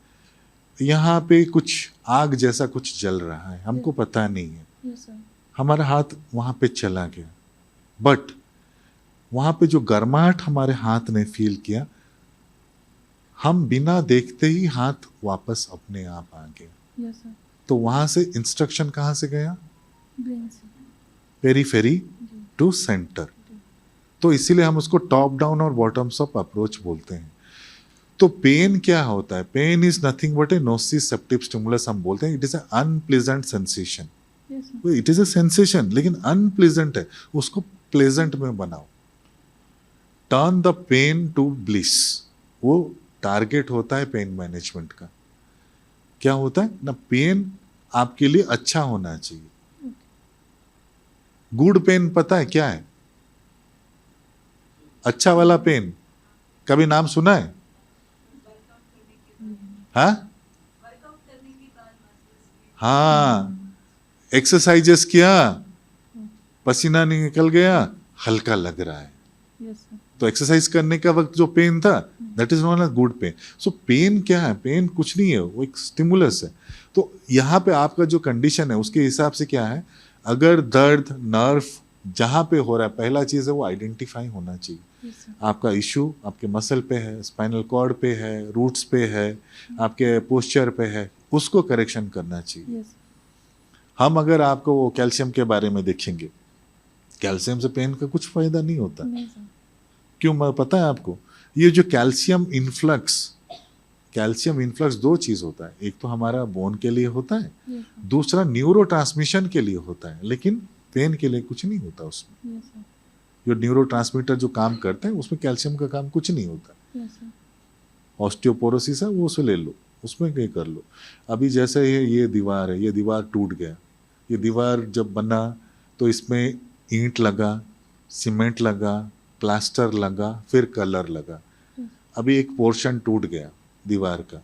Speaker 2: यहाँ पे कुछ आग जैसा कुछ जल रहा है, हमको पता नहीं है,
Speaker 6: यस सर,
Speaker 2: हमारा हाथ वहां पे चला गया, बट वहां पे जो गर्माहट हमारे हाथ ने फील किया, हम बिना देखते ही हाथ वापस अपने आप आ गया।
Speaker 6: यस सर,
Speaker 2: तो वहां से इंस्ट्रक्शन कहाँ से गया?
Speaker 6: ब्रेन से,
Speaker 2: पेरीफेरी टू सेंटर। तो इसीलिए हम उसको टॉप डाउन और बॉटम्स अप अप्रोच बोलते हैं। तो पेन क्या होता है? Pain is nothing but a nociceptive stimulus हम बोलते हैं। It is a unpleasant sensation.
Speaker 6: Yes sir,
Speaker 2: it is a sensation, लेकिन अनप्लीजेंट है, उसको प्लेजेंट में बनाओ। Turn the pain to bliss, वो टारगेट होता है पेन मैनेजमेंट का। क्या होता है ना, पेन आपके लिए अच्छा होना चाहिए। गुड पेन पता है क्या है? अच्छा वाला पेन कभी नाम सुना है? हाँ, एक्सरसाइजेस किया, पसीना निकल गया, हल्का लग रहा है,
Speaker 6: यस सर,
Speaker 2: तो एक्सरसाइज करने का वक्त जो पेन था, that is not a good pain. So pain क्या है? पेन कुछ नहीं है, वो एक स्टिमुलस है। तो यहाँ पे आपका जो कंडीशन है उसके हिसाब से क्या है, अगर दर्द नर्व जहाँ पे हो रहा है, पहला चीज है वो आइडेंटिफाई होना चाहिए।
Speaker 6: यस सर,
Speaker 2: आपका इशू आपके मसल पे है, स्पाइनल कॉर्ड पे है, रूट्स पे है, आपके पोस्चर पे है, उसको करेक्शन करना चाहिए।
Speaker 6: यस
Speaker 2: हम अगर आपको वो कैल्शियम के बारे में देखेंगे, कैल्शियम से पेन का कुछ फायदा नहीं होता।
Speaker 6: नहीं सर,
Speaker 2: क्यों? मैं पता है आपको, ये जो कैल्शियम इन्फ्लक्स दो चीज होता है। एक तो हमारा बोन के लिए होता है,
Speaker 6: यस सर,
Speaker 2: दूसरा न्यूरो ट्रांसमिशन के लिए होता है, लेकिन पेन के लिए कुछ नहीं होता उसमें।
Speaker 6: यस सर,
Speaker 2: जो न्यूरो ट्रांसमीटर जो काम करते हैं उसमें कैल्शियम का काम कुछ नहीं होता।
Speaker 6: यस सर,
Speaker 2: ऑस्टियोपोरोसिस है, वो उसे ले लो, उसमें कहीं कर लो। अभी जैसे ये दीवार है, ये दीवार टूट गया, ये दीवार जब बना तो इसमें ईंट लगा, सीमेंट लगा, प्लास्टर लगा, फिर कलर लगा। अभी एक पोर्शन टूट गया दीवार का,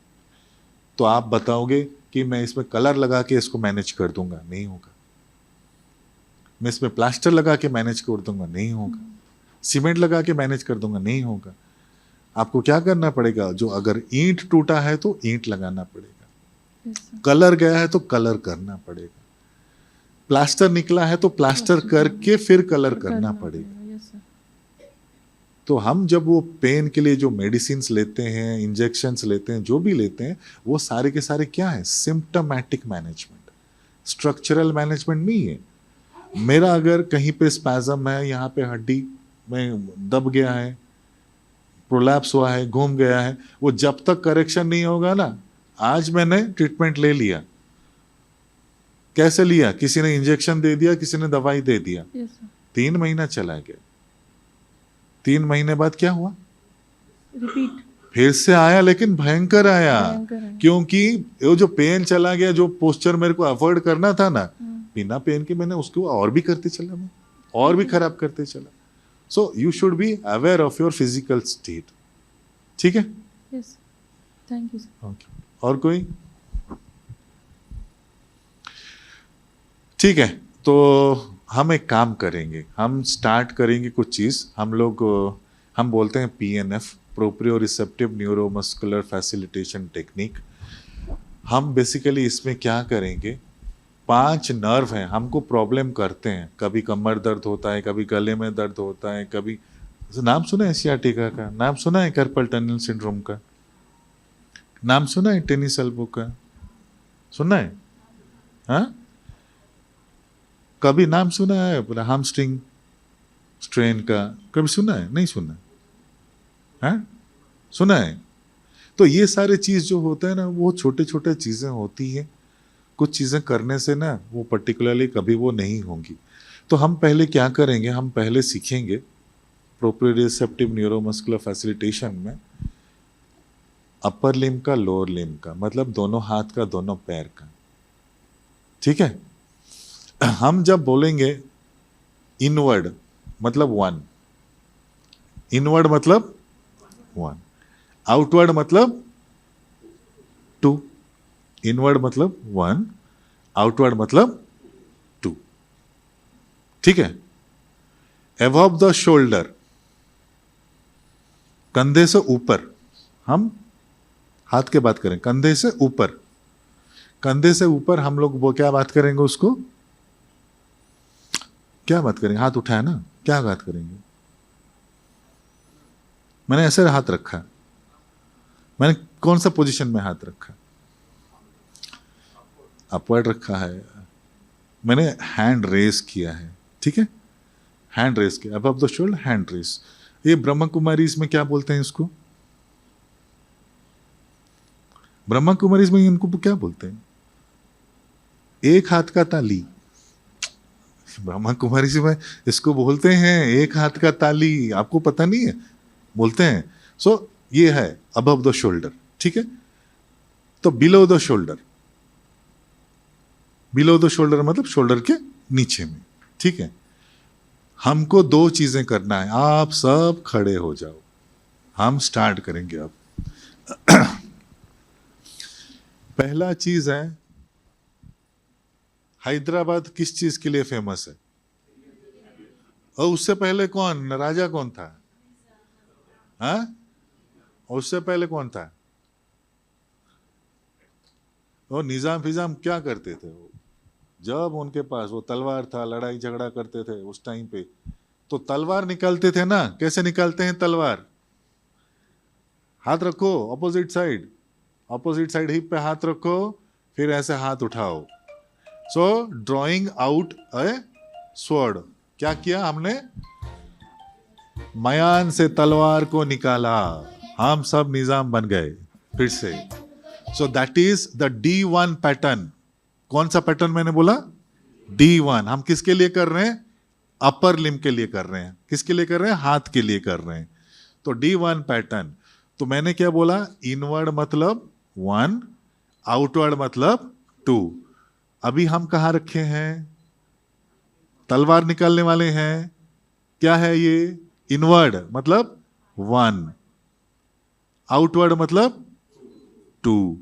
Speaker 2: तो आप बताओगे कि मैं इसमें कलर लगा के इसको मैनेज कर दूंगा? नहीं होगा। मैं इसमें प्लास्टर लगा के मैनेज कर दूंगा? नहीं होगा। सीमेंट लगा के मैनेज कर दूंगा? नहीं होगा। आपको क्या करना पड़ेगा? जो अगर ईंट टूटा है तो ईंट लगाना पड़ेगा,
Speaker 6: यस सर,
Speaker 2: कलर गया है तो कलर करना पड़ेगा, प्लास्टर निकला है तो प्लास्टर करके फिर कलर करना पड़ेगा।
Speaker 6: यस सर,
Speaker 2: तो हम जब वो पेन के लिए जो मेडिसिन लेते हैं, इंजेक्शंस लेते हैं, जो भी लेते हैं, वो सारे के सारे क्या है? सिम्प्टोमेटिक मैनेजमेंट, स्ट्रक्चरल मैनेजमेंट नहीं है। मेरा अगर कहीं पे स्पैज़म है, यहाँ पे हड्डी में दब गया है, प्रोलैप्स हुआ है, घूम गया है, वो जब तक करेक्शन नहीं होगा ना, आज मैंने ट्रीटमेंट ले लिया, कैसे लिया? किसी ने इंजेक्शन दे दिया, किसी ने दवाई दे दिया,
Speaker 6: यस सर,
Speaker 2: 3 महीना चला गया। 3 महीने बाद क्या हुआ?
Speaker 6: रिपीट,
Speaker 2: फिर से आया, लेकिन भयंकर आया।
Speaker 6: भयंकर आया।
Speaker 2: क्योंकि वो जो पेन चला गया, जो पोस्चर मेरे को अवॉइड करना था ना, बिना पेन के मैंने उसको और भी करते चला, मैं और भी खराब करते चला। So you should be aware of your physical state. ठीक है,
Speaker 6: yes, thank you sir.
Speaker 2: Okay. और कोई? ठीक है, तो हम एक काम करेंगे, हम स्टार्ट करेंगे कुछ चीज़। हम बोलते हैं PNF, proprio receptive neuromuscular facilitation technique. हम बेसिकली इसमें क्या करेंगे, 5 नर्व हैं, हमको प्रॉब्लम करते हैं। कभी कमर दर्द होता है, कभी गले में दर्द होता है, कभी नाम सुना है सियाटिका का, नाम सुना है कार्पल टनल सिंड्रोम का, नाम सुना है टेनिस एल्बो का, सुना है? हाँ, कभी नाम सुना है हैमस्ट्रिंग स्ट्रेन का, कभी सुना है? नहीं सुना है? हाँ, सुना है? तो ये सारे चीज़ जो होते हैं ना, वो छोटे छोटे चीज़ें होती हैं। कुछ चीज़ें करने से ना वो पर्टिकुलरली कभी वो नहीं होंगी। तो हम पहले क्या करेंगे, हम पहले सीखेंगे प्रोप्रियोसेप्टिव न्यूरोमस्कुलर फैसिलिटेशन में अपर लिम्ब का, लोअर लिम्ब का, मतलब दोनों हाथ का, दोनों पैर का। ठीक है, हम जब बोलेंगे इनवर्ड मतलब 1, इनवर्ड मतलब 1, आउटवर्ड मतलब 2, इनवर्ड मतलब 1, आउटवर्ड मतलब 2। ठीक है, अबव द शोल्डर, कंधे से ऊपर, हम हाथ के बात करें, कंधे से ऊपर कंधे से ऊपर हम लोग वो क्या बात करेंगे उसको, क्या बात करेंगे, हाथ उठाया ना, क्या बात करेंगे, मैंने ऐसे हाथ रखा, मैंने कौन सा पोजीशन में हाथ रखा, अपवर्ड रखा है, मैंने हैंड रेस किया है, ठीक है, हैंड रेस किया, अब द शोल्डर, हैंड रेस। ये ब्रह्मा कुमारी इसमें क्या बोलते हैं इसको, ब्रह्मा कुमारी इसमें इनको क्या बोलते हैं, एक हाथ का ताली, ब्रह्मा कुमारी से में इसको बोलते हैं एक हाथ का ताली, आपको पता नहीं है, बोलते हैं। सो ये है अबव द शोल्डर, ठीक है। तो below the shoulder, below the shoulder मतलब शोल्डर के नीचे में, ठीक है। हमको दो चीजें करना है, आप सब खड़े हो जाओ, हम स्टार्ट करेंगे अब। पहला चीज है, हैदराबाद किस चीज के लिए फेमस है, और उससे पहले कौन राजा कौन था, हाँ, उससे पहले कौन था, वो निजाम फिजाम क्या करते थे, वो जब उनके पास वो तलवार था, लड़ाई झगड़ा करते थे उस टाइम पे, तो तलवार निकालते थे ना, कैसे निकालते हैं तलवार, हाथ रखो ऑपोजिट साइड हिप पे हाथ रखो, फिर ऐसे हाथ उठाओ। सो ड्रॉइंग आउट ए स्वॉर्ड, क्या किया हमने, मयान से तलवार को निकाला, हम सब निजाम बन गए फिर से। सो that is the D1 pattern. कौन सा पैटर्न मैंने बोला, D1। हम किसके लिए कर रहे हैं, अपर लिम्ब के लिए कर रहे हैं, किसके लिए कर रहे हैं, हाथ के लिए कर रहे हैं। तो D1 पैटर्न, तो मैंने क्या बोला, इनवर्ड मतलब 1, आउटवर्ड मतलब 2। अभी हम कहां रखे हैं, तलवार निकालने वाले हैं, क्या है ये, इनवर्ड मतलब 1, आउटवर्ड मतलब 2।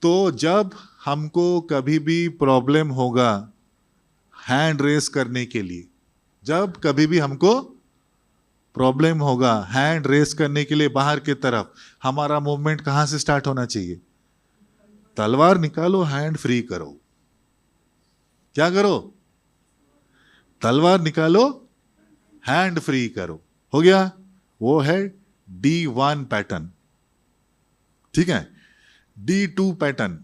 Speaker 2: तो जब हमको कभी भी प्रॉब्लम होगा हैंड रेस करने के लिए, जब कभी भी हमको प्रॉब्लम होगा हैंड रेस करने के लिए बाहर की तरफ, हमारा मूवमेंट कहां से स्टार्ट होना चाहिए, तलवार निकालो, हैंड फ्री करो, क्या करो, तलवार निकालो, हैंड फ्री करो, हो गया। वो है D1 पैटर्न, ठीक है। D2 पैटर्न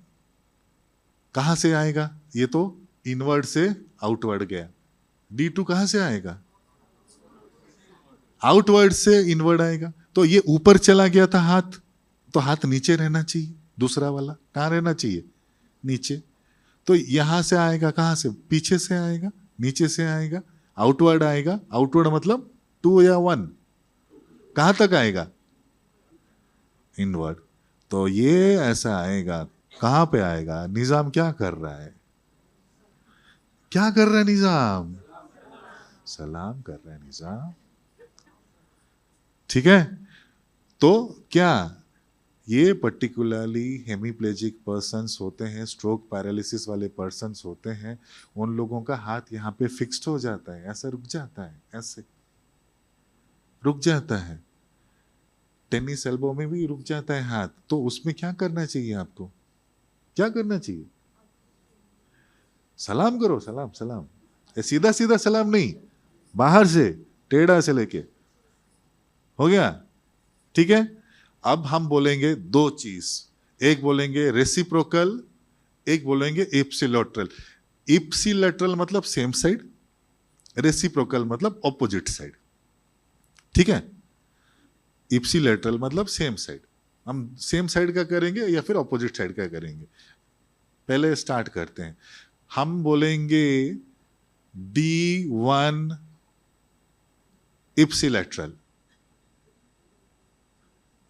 Speaker 2: कहां से आएगा, ये तो इनवर्ड से आउटवर्ड गया, D2 कहां से आएगा, आउटवर्ड से इनवर्ड आएगा। तो ये ऊपर चला गया था हाथ, तो हाथ नीचे रहना चाहिए, दूसरा वाला कहां रहना चाहिए, नीचे। तो यहां से आएगा, कहां से, पीछे से आएगा, नीचे से आएगा, आउटवर्ड आएगा, आउटवर्ड मतलब 2 या 1, कहां तक आएगा, इनवर्ड। तो ये ऐसा आएगा, कहां पे आएगा, निजाम क्या कर रहा है, क्या कर रहा है निजाम, सलाम कर रहा है निजाम, ठीक है। तो क्या ये पर्टिकुलरली हेमीप्लेजिक पर्सन्स होते हैं, स्ट्रोक पैरालिसिस वाले पर्सन्स होते हैं, उन लोगों का हाथ यहाँ पे फिक्स्ड हो जाता है, ऐसा रुक जाता है, ऐसे रुक जाता है, टेनिस एल्बो में भी रुक जाता है हाथ। तो उसमें क्या करना चाहिए आपको, क्या करना चाहिए, सलाम करो, सलाम सलाम, सीधा सीधा सलाम नहीं, बाहर से टेढ़ा से लेके, हो गया, ठीक है। अब हम बोलेंगे दो चीज, एक बोलेंगे रेसिप्रोकल, एक बोलेंगे इप्सिलेटरल। इप्सिलेटरल मतलब सेम साइड, रेसिप्रोकल मतलब ऑपोजिट साइड, ठीक है। इप्सिलेटरल मतलब सेम साइड, हम सेम साइड का करेंगे या फिर ऑपोजिट साइड का करेंगे। पहले स्टार्ट करते हैं, हम बोलेंगे D1 इप्सिलेटरल,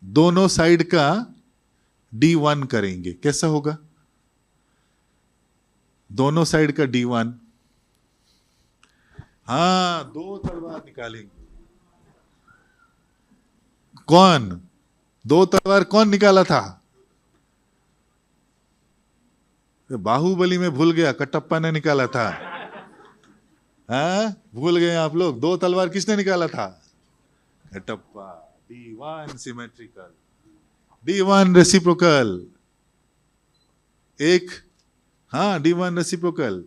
Speaker 2: दोनों साइड का D1 करेंगे, कैसा होगा, दोनों साइड का D1, हाँ, दो तलवार निकालेंगे, कौन, दो तलवार कौन निकाला था, बाहुबली में भूल गया, कटप्पा ने निकाला था, हाँ भूल गए आप लोग, दो तलवार किसने निकाला था, Kattappa. D1 symmetrical, D1 reciprocal, एक हाँ, D1 रेसिप्रोकल,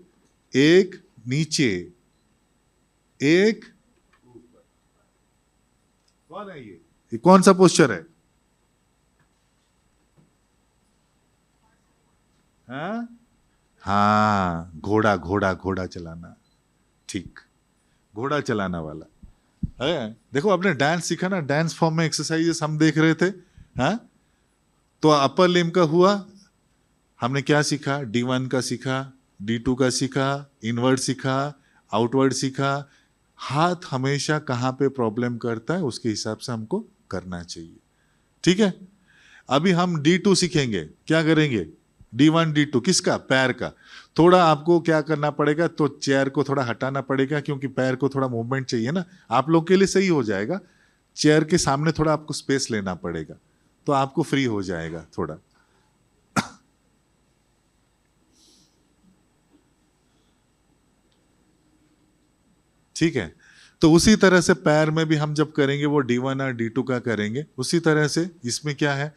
Speaker 2: एक नीचे, एक ऊपर। कौन है ये कौन सा पोस्चर है? हाँ हाँ, घोड़ा घोड़ा घोड़ा चलाना, ठीक, घोड़ा चलाना वाला है। देखो आपने डांस सीखा ना, डांस फॉर्म में एक्सरसाइजेस हम देख रहे थे। हाँ, तो अपर लिम्ब का हुआ, हमने क्या सीखा? D1 का सीखा, D2 का सीखा, इनवर्ड सीखा, आउटवर्ड सीखा। हाथ हमेशा कहाँ पे प्रॉब्लम करता है उसके हिसाब से हमको करना चाहिए, ठीक है। अभी हम D2 सीखेंगे, क्या करेंगे? D1 D2 किसका? पैर का। थोड़ा आपको क्या करना पड़ेगा, तो चेयर को थोड़ा हटाना पड़ेगा, क्योंकि पैर को थोड़ा मूवमेंट चाहिए ना। आप लोग के लिए सही हो जाएगा, चेयर के सामने थोड़ा आपको स्पेस लेना पड़ेगा, तो आपको फ्री हो जाएगा थोड़ा। ठीक है, तो उसी तरह से पैर में भी हम जब करेंगे वो D1 और D2 का करेंगे। उसी तरह से इसमें क्या है,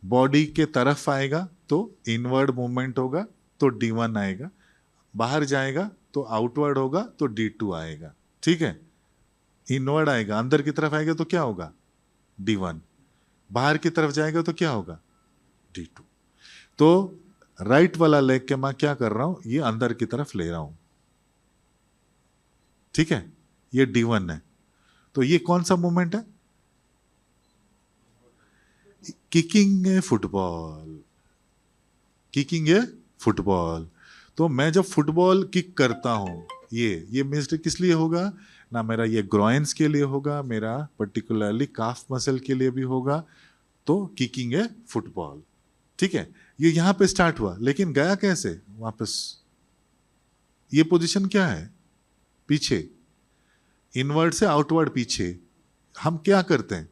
Speaker 2: बॉडी के तरफ आएगा तो इनवर्ड मूवमेंट होगा तो D1 आएगा, बाहर जाएगा तो आउटवर्ड होगा तो D2 आएगा, ठीक है। इनवर्ड आएगा, अंदर की तरफ आएगा तो क्या होगा? D1, बाहर की तरफ जाएगा तो क्या होगा? D2। तो राइट वाला लेग के मैं क्या कर रहा हूं, ये अंदर की तरफ ले रहा हूं, ठीक है, ये D1 है। तो ये कौन सा मूवमेंट है? किकिंग है फुटबॉल, किकिंग है फुटबॉल। तो मैं जब फुटबॉल किक करता हूं, ये मिस्टेक किस लिए होगा ना, मेरा ये ग्रॉइंस के लिए होगा, मेरा पर्टिकुलरली काफ मसल के लिए भी होगा। तो किकिंग है फुटबॉल, ठीक है। ये यहां पे स्टार्ट हुआ, लेकिन गया कैसे वापस? ये पोजीशन क्या है? पीछे, इनवर्ड से आउटवर्ड पीछे। हम क्या करते हैं?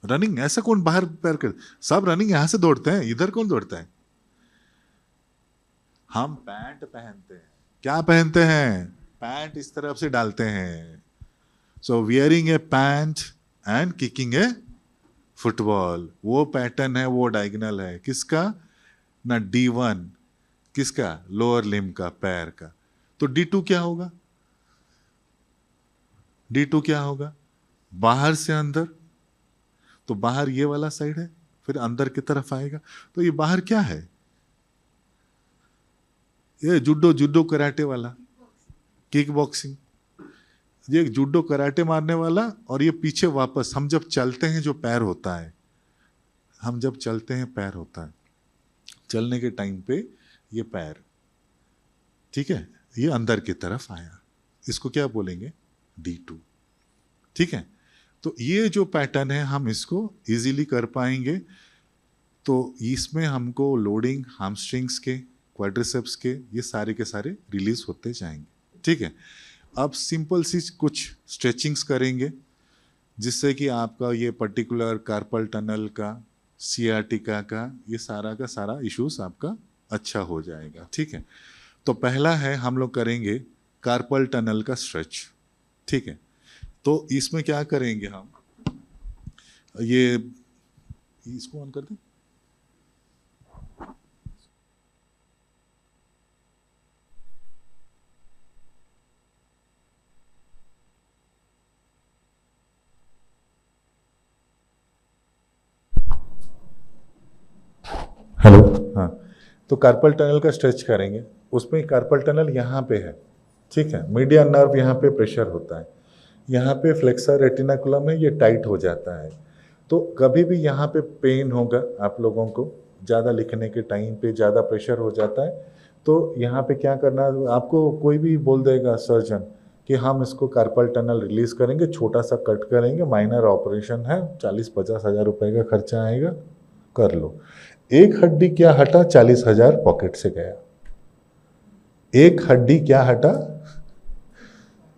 Speaker 2: रनिंग। ऐसा कौन बाहर पैर कर, सब रनिंग यहां से दौड़ते हैं, इधर कौन दौड़ता है? हम पैंट पहनते हैं, क्या पहनते हैं? पैंट इस तरफ से डालते हैं। So wearing a pant and kicking a football, वो पैटर्न है, वो डायगोनल है किसका ना? D1 किसका? लोअर लिम्ब का, पैर का। तो D2 क्या होगा? D2 क्या होगा? बाहर से अंदर, तो बाहर ये वाला साइड है, फिर अंदर की तरफ आएगा। तो ये बाहर क्या है? ये जुडो कराटे वाला, किक बॉक्सिंग। ये जुडो कराटे मारने वाला, और ये पीछे वापस। हम जब चलते हैं जो पैर होता है, हम जब चलते हैं पैर होता है, चलने के टाइम पे ये पैर, ठीक है, ये अंदर की तरफ आया, इसको क्या बोलेंगे? D2, ठीक है। तो ये जो पैटर्न है हम इसको इजीली कर पाएंगे। तो इसमें हमको लोडिंग हैमस्ट्रिंग्स के, क्वाड्रिसेप्स के, ये सारे के सारे रिलीज होते जाएंगे, ठीक है। अब सिंपल सी कुछ स्ट्रेचिंग्स करेंगे, जिससे कि आपका ये पर्टिकुलर कार्पल टनल का, सियाटिका का, ये सारा का सारा इश्यूज आपका अच्छा हो जाएगा, ठीक है। तो पहला है, हम लोग करेंगे कार्पल टनल का स्ट्रेच, ठीक है। तो इसमें क्या करेंगे हम, ये इसको ऑन कर दें। हेलो, हाँ। तो कार्पल टनल का स्ट्रेच करेंगे। उसमें कार्पल टनल यहाँ पे है, ठीक है। मीडियन नर्व यहाँ पे प्रेशर होता है, यहाँ पे फ्लेक्सर रेटिनाकुलम है, ये टाइट हो जाता है। तो कभी भी यहाँ पे पेन होगा आप लोगों को, ज़्यादा लिखने के टाइम पे ज़्यादा प्रेशर हो जाता है, तो यहाँ पे क्या करना, आपको कोई भी बोल देगा सर्जन कि हम इसको कार्पल टनल रिलीज करेंगे, छोटा सा कट करेंगे, माइनर ऑपरेशन है, 40-50 हज़ार रुपये का खर्चा आएगा, कर लो। एक हड्डी क्या हटा? 40,000 पॉकेट से गया। एक हड्डी क्या हटा?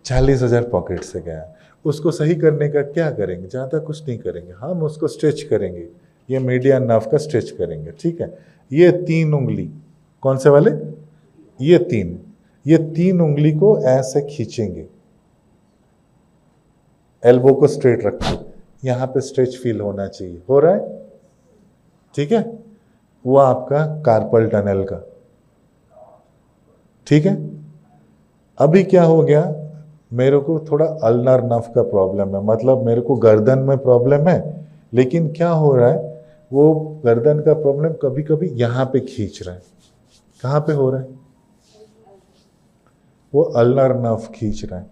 Speaker 2: 40,000 पॉकेट से गया। उसको सही करने का क्या करेंगे? ज़्यादा कुछ नहीं करेंगे, हम उसको स्ट्रेच करेंगे, ये मीडियन नर्व का स्ट्रेच करेंगे, ठीक है। ये 3 उंगली, कौन से वाले? ये 3 उंगली को ऐसे खींचेंगे, एल्बो को स्ट्रेट रखें, यहाँ पे स्ट्रेच फील होना चाहिए, हो रहा है, ठीक है। वो आपका कार्पल टनल का, ठीक है। अभी क्या हो गया, मेरे को थोड़ा अल्नर नर्व का प्रॉब्लम है, मतलब मेरे को गर्दन में प्रॉब्लम है, लेकिन क्या हो रहा है, वो गर्दन का प्रॉब्लम कभी कभी यहाँ पे खींच रहा है। कहाँ पे हो रहा है, वो अल्नर नर्व खींच रहा है।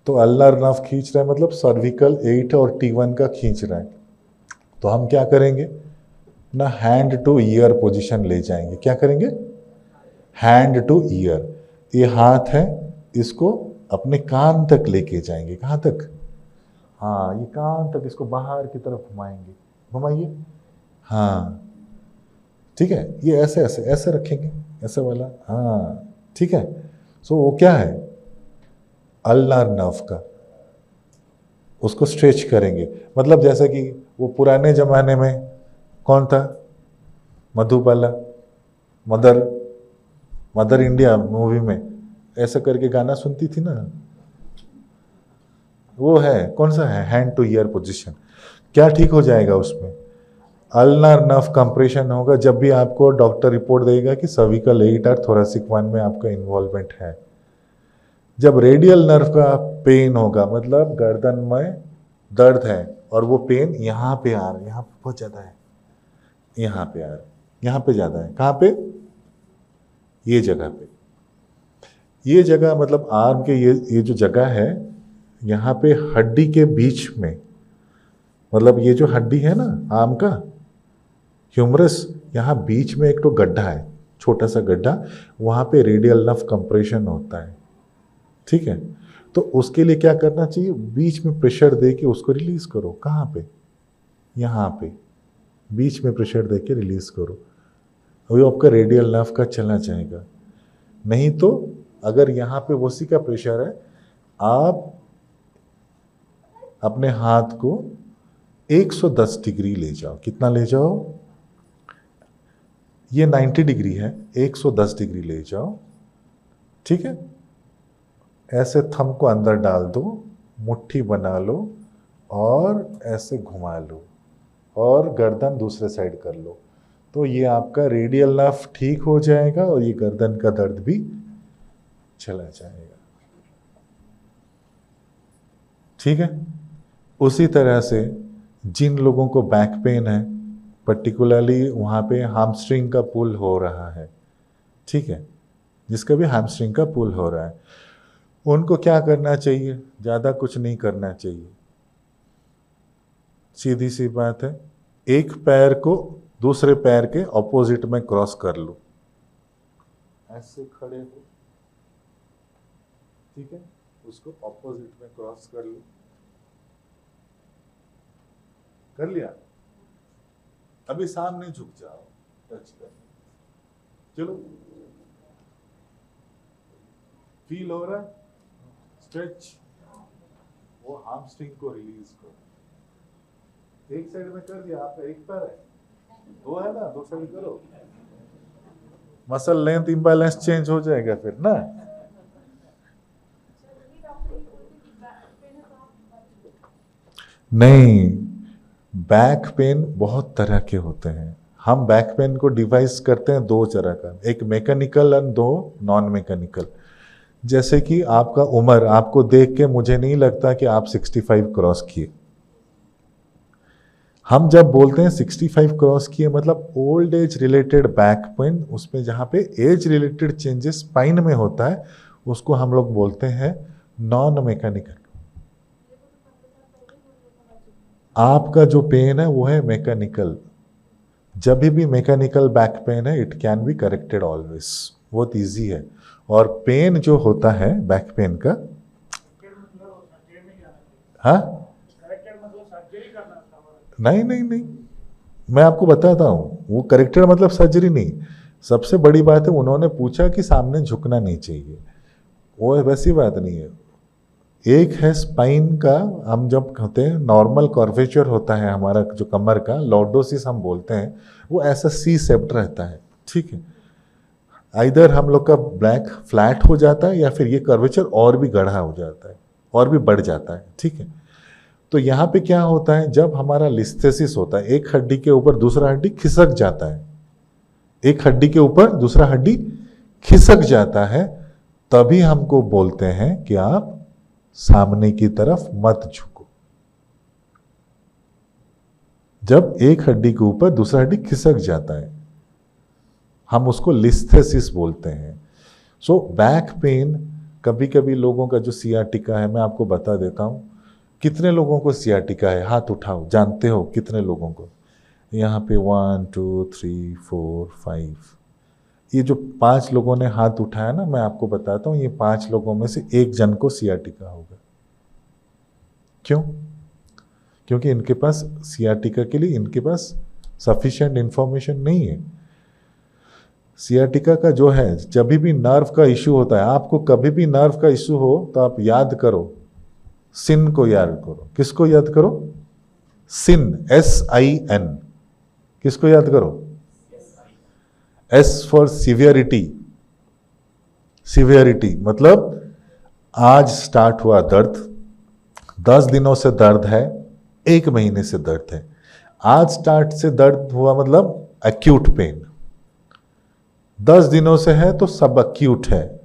Speaker 2: तो अल्नर नर्व खींच रहा है मतलब सर्विकल 8 और T1 का खींच रहा है। तो हम क्या करेंगे ना, हैंड टू ईयर पोजीशन ले जाएंगे। क्या करेंगे, हैंड टू ईयर, ये हाथ है, इसको अपने कान तक लेके जाएंगे। कहाँ तक, हाँ ये कान तक, इसको बाहर की तरफ घुमाएंगे, घुमाइए, हाँ ठीक है। ये ऐसे ऐसे ऐसे रखेंगे, ऐसे वाला, हाँ ठीक है। सो वो क्या है, अल्नर नर्व का, उसको स्ट्रेच करेंगे। मतलब जैसे कि वो पुराने जमाने में कौन था, मधुबाला, मदर इंडिया मूवी में ऐसा करके गाना सुनती थी ना, वो है, कौन सा है, हैंड टू ईयर पोजीशन। क्या ठीक हो जाएगा उसमें, अल्नर नर्व कंप्रेशन होगा। जब भी आपको डॉक्टर रिपोर्ट देगा कि सर्विकल 8 और थोरेसिक 1 में आपका इन्वॉल्वमेंट है। जब रेडियल नर्व का पेन होगा, मतलब गर्दन में दर्द है और वो पेन यहाँ पे आ रहा है, यहाँ पे बहुत ज़्यादा है, यहाँ पे आ रहा है, यहाँ पे ज़्यादा है, कहाँ पे, ये जगह पे, ये जगह मतलब आर्म के ये जो जगह है, यहाँ पे हड्डी के बीच में, मतलब ये जो हड्डी है ना आर्म का ह्यूमरस, यहाँ बीच में एक तो गड्ढा है, छोटा सा गड्ढा, वहाँ पे रेडियल नर्व कंप्रेशन होता है, ठीक है। तो उसके लिए क्या करना चाहिए, बीच में प्रेशर दे के उसको रिलीज करो। कहाँ पे, यहाँ पे बीच में प्रेशर दे के रिलीज करो, वो आपका रेडियल नर्व का चला जाएगा। नहीं तो अगर यहाँ पे वोसी का प्रेशर है, आप अपने हाथ को 110 डिग्री ले जाओ। कितना ले जाओ, ये 90 डिग्री है, 110 डिग्री ले जाओ, ठीक है। ऐसे थंब को अंदर डाल दो, मुट्ठी बना लो और ऐसे घुमा लो और गर्दन दूसरे साइड कर लो। तो ये आपका रेडियल नर्व ठीक हो जाएगा और ये गर्दन का दर्द भी चला जाएगा, ठीक है। उसी तरह से जिन लोगों को बैक पेन है, पर्टिकुलरली वहाँ पे हैमस्ट्रिंग का पुल हो रहा है, ठीक है, जिसका भी हैमस्ट्रिंग का पुल हो रहा है, उनको क्या करना चाहिए, ज़्यादा कुछ नहीं करना चाहिए। सीधी सी बात है, एक पैर को दूसरे पैर के ऑपोजिट में क्रॉस कर लो, ऐसे खड़े हो, ठीक है, उसको ऑपोजिट में क्रॉस कर लो, कर लिया। अभी सामने झुक जाओ, टच कर, चलो, फील हो रहा है, स्ट्रेच, वो हैमस्ट्रिंग को रिलीज करो। एक साइड में कर दिया, आपका एक पैर है, दो है ना, दो साइड करो, मसल लेंथ इम्बैलेंस चेंज हो जाएगा फिर ना। नहीं, बैक पेन बहुत तरह के होते हैं। हम बैक पेन को डिवाइस करते हैं दो तरह का, एक मैकेनिकल और दो नॉन मैकेनिकल। जैसे कि आपका उम्र, आपको देख के मुझे नहीं लगता कि आप 65 क्रॉस किए। हम जब बोलते हैं 65 क्रॉस किए, मतलब old age related back pain, उसमें जहाँ पे एज रिलेटेड चेंजेस स्पाइन में होता है, उसको हम लोग बोलते हैं नॉन मैकेनिकल। आपका जो पेन है वो है मैकेनिकल। जब भी मैकेनिकल बैक पेन है, it can be corrected always, बहुत ईजी है। और पेन जो होता है बैक पेन का, हाँ नहीं नहीं नहीं, मैं आपको बताता हूँ, वो करेक्टेड मतलब सर्जरी नहीं। सबसे बड़ी बात है, उन्होंने पूछा कि सामने झुकना नहीं चाहिए, वो वैसी बात नहीं है। एक है स्पाइन का, हम जब कहते हैं नॉर्मल कर्वेचर होता है हमारा जो कमर का, लॉर्डोसिस हम बोलते हैं, वो ऐसा सी शेप्ड रहता है, ठीक है। आइदर हम लोग का ब्लैक फ्लैट हो जाता है या फिर ये कर्वेचर और भी गढ़ा हो जाता है और भी बढ़ जाता है, ठीक है। तो यहाँ पे क्या होता है, जब हमारा लिस्थेसिस होता है, एक हड्डी के ऊपर दूसरा हड्डी खिसक जाता है, एक हड्डी के ऊपर दूसरा हड्डी खिसक जाता है, तभी हमको बोलते हैं कि आप सामने की तरफ मत झुको। जब एक हड्डी के ऊपर दूसरा हड्डी खिसक जाता है, हम उसको लिस्थेसिस बोलते हैं। सो बैक पेन, कभी कभी लोगों का जो सियाटिका है, मैं आपको बता देता हूं कितने लोगों को सियाटिका है, हाथ उठाओ, जानते हो कितने लोगों को? यहाँ पे 1 2 3 4 5, ये जो 5 लोगों ने हाथ उठाया ना, मैं आपको बताता हूँ, ये 5 लोगों में से एक जन को सियाटिका होगा। क्यों? क्योंकि इनके पास सियाटिका के लिए इनके पास सफिशिएंट इंफॉर्मेशन नहीं है। सियाटिका का जो है, जब भी नर्व का इशू होता है, आपको कभी भी नर्व का इशू हो तो आप याद करो, सिन को याद करो। किसको याद करो? सिन, SIN। किसको याद करो? S for severity. सिवियरिटी मतलब आज स्टार्ट हुआ दर्द, 10 दिनों से दर्द है, 1 महीने से दर्द है। आज स्टार्ट से दर्द हुआ मतलब एक्यूट पेन, 10 दिनों से है तो सब एक्यूट है,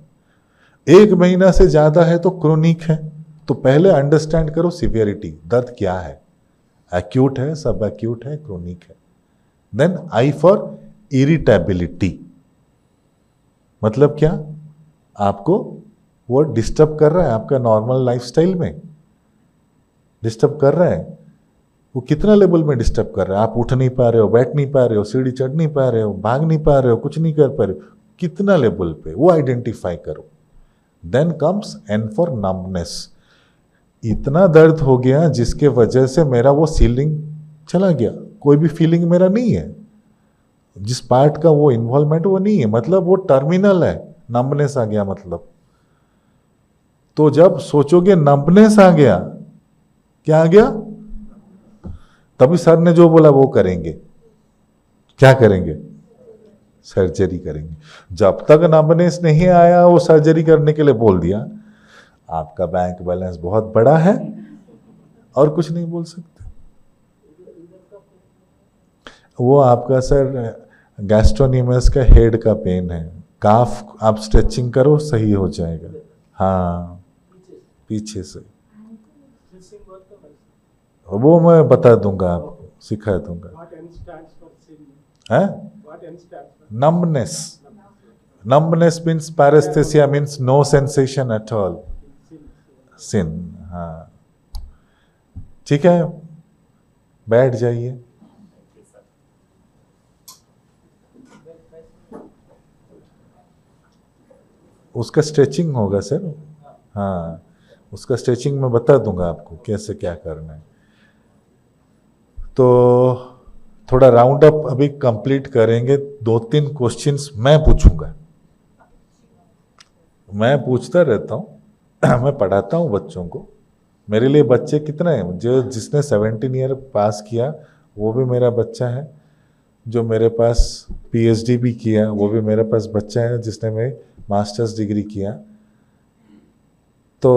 Speaker 2: 1 महीना से ज्यादा है तो क्रोनिक है। तो पहले अंडरस्टैंड करो सिवियरिटी, दर्द क्या है, एक्यूट है, सब एक्यूट है, क्रोनिक है। देन I फॉर इरिटेबिलिटी, मतलब क्या? आपको वो डिस्टर्ब कर रहा है, आपका नॉर्मल लाइफस्टाइल में डिस्टर्ब कर रहा है। वो कितना लेवल में डिस्टर्ब कर रहा है? आप उठ नहीं पा रहे हो, बैठ नहीं पा रहे हो, सीढ़ी चढ़ नहीं पा रहे हो, भाग नहीं पा रहे हो, कुछ नहीं कर पा रहे हो, कितना लेवल पे, वो आइडेंटिफाई करो। Then comes N for numbness, इतना दर्द हो गया जिसके वजह से मेरा वो फीलिंग चला गया, कोई भी फीलिंग मेरा नहीं है, जिस पार्ट का वो इन्वॉल्वमेंट वो नहीं है, मतलब वो टर्मिनल है, नम्बनेस आ गया मतलब। तो जब सोचोगे नम्बनेस आ गया, क्या आ गया? तभी सर ने जो बोला वो करेंगे। क्या करेंगे? सर्जरी करेंगे। जब तक नम्बनेस नहीं आया, वो सर्जरी करने के लिए बोल दिया, आपका बैंक बैलेंस बहुत बड़ा है, और कुछ नहीं बोल सकते। वो आपका सर गैस्ट्रोनिमस का हेड का पेन है, काफ आप स्ट्रेचिंग करो सही हो जाएगा। हाँ, पीछे से, वो मैं बता दूंगा आपको, सिखा दूंगा। है numbness, numbness means paresthesia means no sensation at all, sin। हाँ ठीक है, बैठ जाइए। उसका स्ट्रेचिंग होगा सर, हाँ उसका स्ट्रेचिंग मैं बता दूंगा आपको कैसे क्या करना है। तो थोड़ा राउंड अप अभी कंप्लीट करेंगे, 2-3 क्वेश्चंस मैं पूछूंगा, मैं पूछता रहता हूँ मैं पढ़ाता हूँ बच्चों को। मेरे लिए बच्चे कितने हैं? जो जिसने 17 ईयर पास किया वो भी मेरा बच्चा है, जो मेरे पास PhD भी किया वो भी मेरे पास बच्चा है, जिसने मेरे मास्टर्स डिग्री किया। तो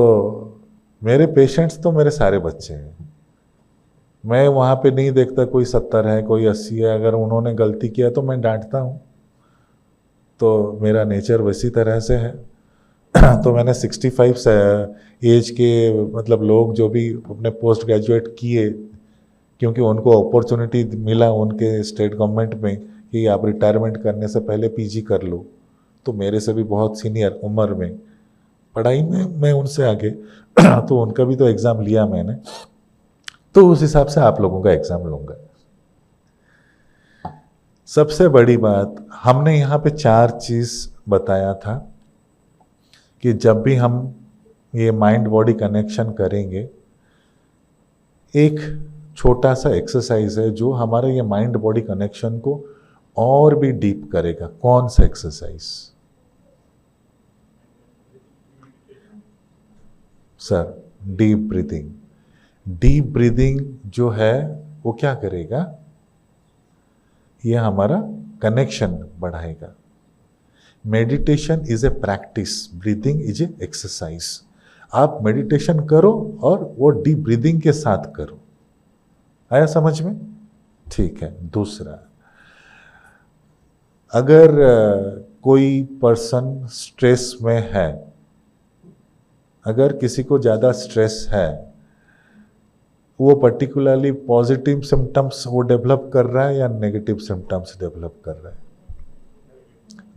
Speaker 2: मेरे पेशेंट्स तो मेरे सारे बच्चे हैं। मैं वहाँ पे नहीं देखता कोई 70 है कोई 80 है, अगर उन्होंने गलती किया तो मैं डांटता हूँ, तो मेरा नेचर वैसी तरह से है। तो मैंने 65 एज के मतलब लोग जो भी अपने पोस्ट ग्रेजुएट किए, क्योंकि उनको अपॉर्चुनिटी मिला उनके स्टेट गवर्नमेंट में कि आप रिटायरमेंट करने से पहले PG कर लो, तो मेरे से भी बहुत सीनियर उम्र में, पढ़ाई में मैं उनसे आगे तो उनका भी तो एग्ज़ाम लिया मैंने, तो उस हिसाब से आप लोगों का एग्ज़ाम लूँगा। सबसे बड़ी बात हमने यहाँ पे 4 चीज़ बताया था कि जब भी हम ये माइंड बॉडी कनेक्शन करेंगे, एक छोटा सा एक्सरसाइज है जो हमारे ये माइंड बॉडी कनेक्शन को और भी डीप करेगा। कौन सा exercise sir? Deep breathing. Deep breathing जो है वो क्या करेगा? ये हमारा कनेक्शन बढ़ाएगा। Meditation is a practice, breathing is a exercise. आप मेडिटेशन करो और वो डीप ब्रीदिंग के साथ करो। आया समझ में? ठीक है। दूसरा, अगर कोई पर्सन स्ट्रेस में है, अगर किसी को ज़्यादा स्ट्रेस है, वो पर्टिकुलरली पॉजिटिव सिम्टम्स वो डेवलप कर रहा है या नेगेटिव सिम्टम्स डेवलप कर रहा है?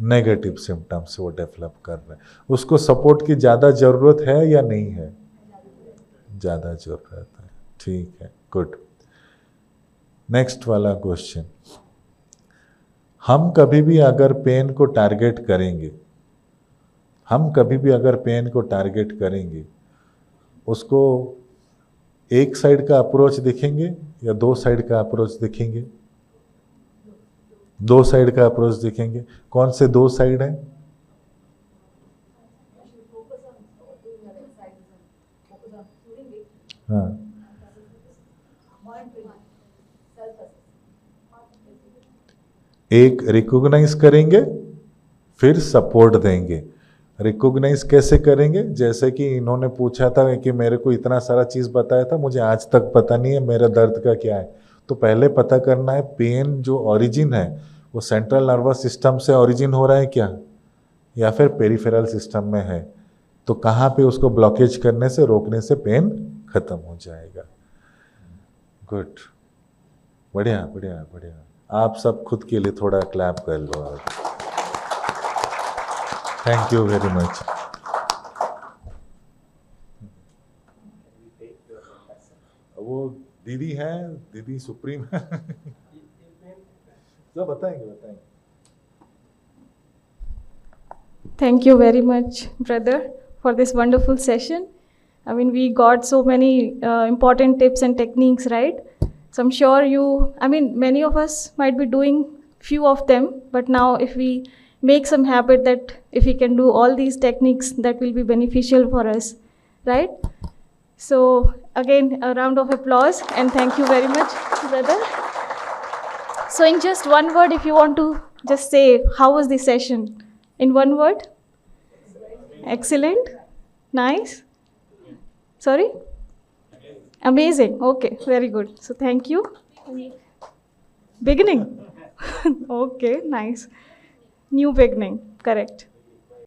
Speaker 2: नेगेटिव सिम्टम्स वो डेवलप कर रहा है। उसको सपोर्ट की ज़्यादा ज़रूरत है या नहीं है? ज़्यादा ज़रूरत है। ठीक है, गुड। नेक्स्ट वाला क्वेश्चन, हम कभी भी अगर पेन को टारगेट करेंगे, उसको एक साइड का अप्रोच दिखेंगे या दो साइड का अप्रोच दिखेंगे? दो साइड का अप्रोच दिखेंगे। कौन से दो साइड हैं? हाँ, एक रिकॉग्नाइज करेंगे, फिर सपोर्ट देंगे। रिकॉग्नाइज कैसे करेंगे? जैसे कि इन्होंने पूछा था कि मेरे को इतना सारा चीज़ बताया था, मुझे आज तक पता नहीं है मेरा दर्द का क्या है। तो पहले पता करना है पेन जो ओरिजिन है वो सेंट्रल नर्वस सिस्टम से ओरिजिन हो रहा है क्या, या फिर पेरिफेरल सिस्टम में है। तो कहाँ पे उसको ब्लॉकेज करने से, रोकने से पेन खत्म हो जाएगा। गुड, बढ़िया बढ़िया बढ़िया। आप सब खुद के लिए थोड़ा क्लैप कर लो। Thank you very much. वो दीदी है, दीदी सुप्रीम है। सब बताएंगे।
Speaker 1: Thank you very much, brother, for this wonderful session. I mean, we got so many important tips and techniques, right? So I'm sure many of us might be doing few of them, but now if we make some habit that if we can do all these techniques, that will be beneficial for us, right? So again, a round of applause and thank you very much, brother. So in just one word, if you want to just say, how was the session? In one word? Excellent? Nice? Sorry? Amazing. Okay, very good. So thank you. Beginning? Okay, nice. New beginning, correct.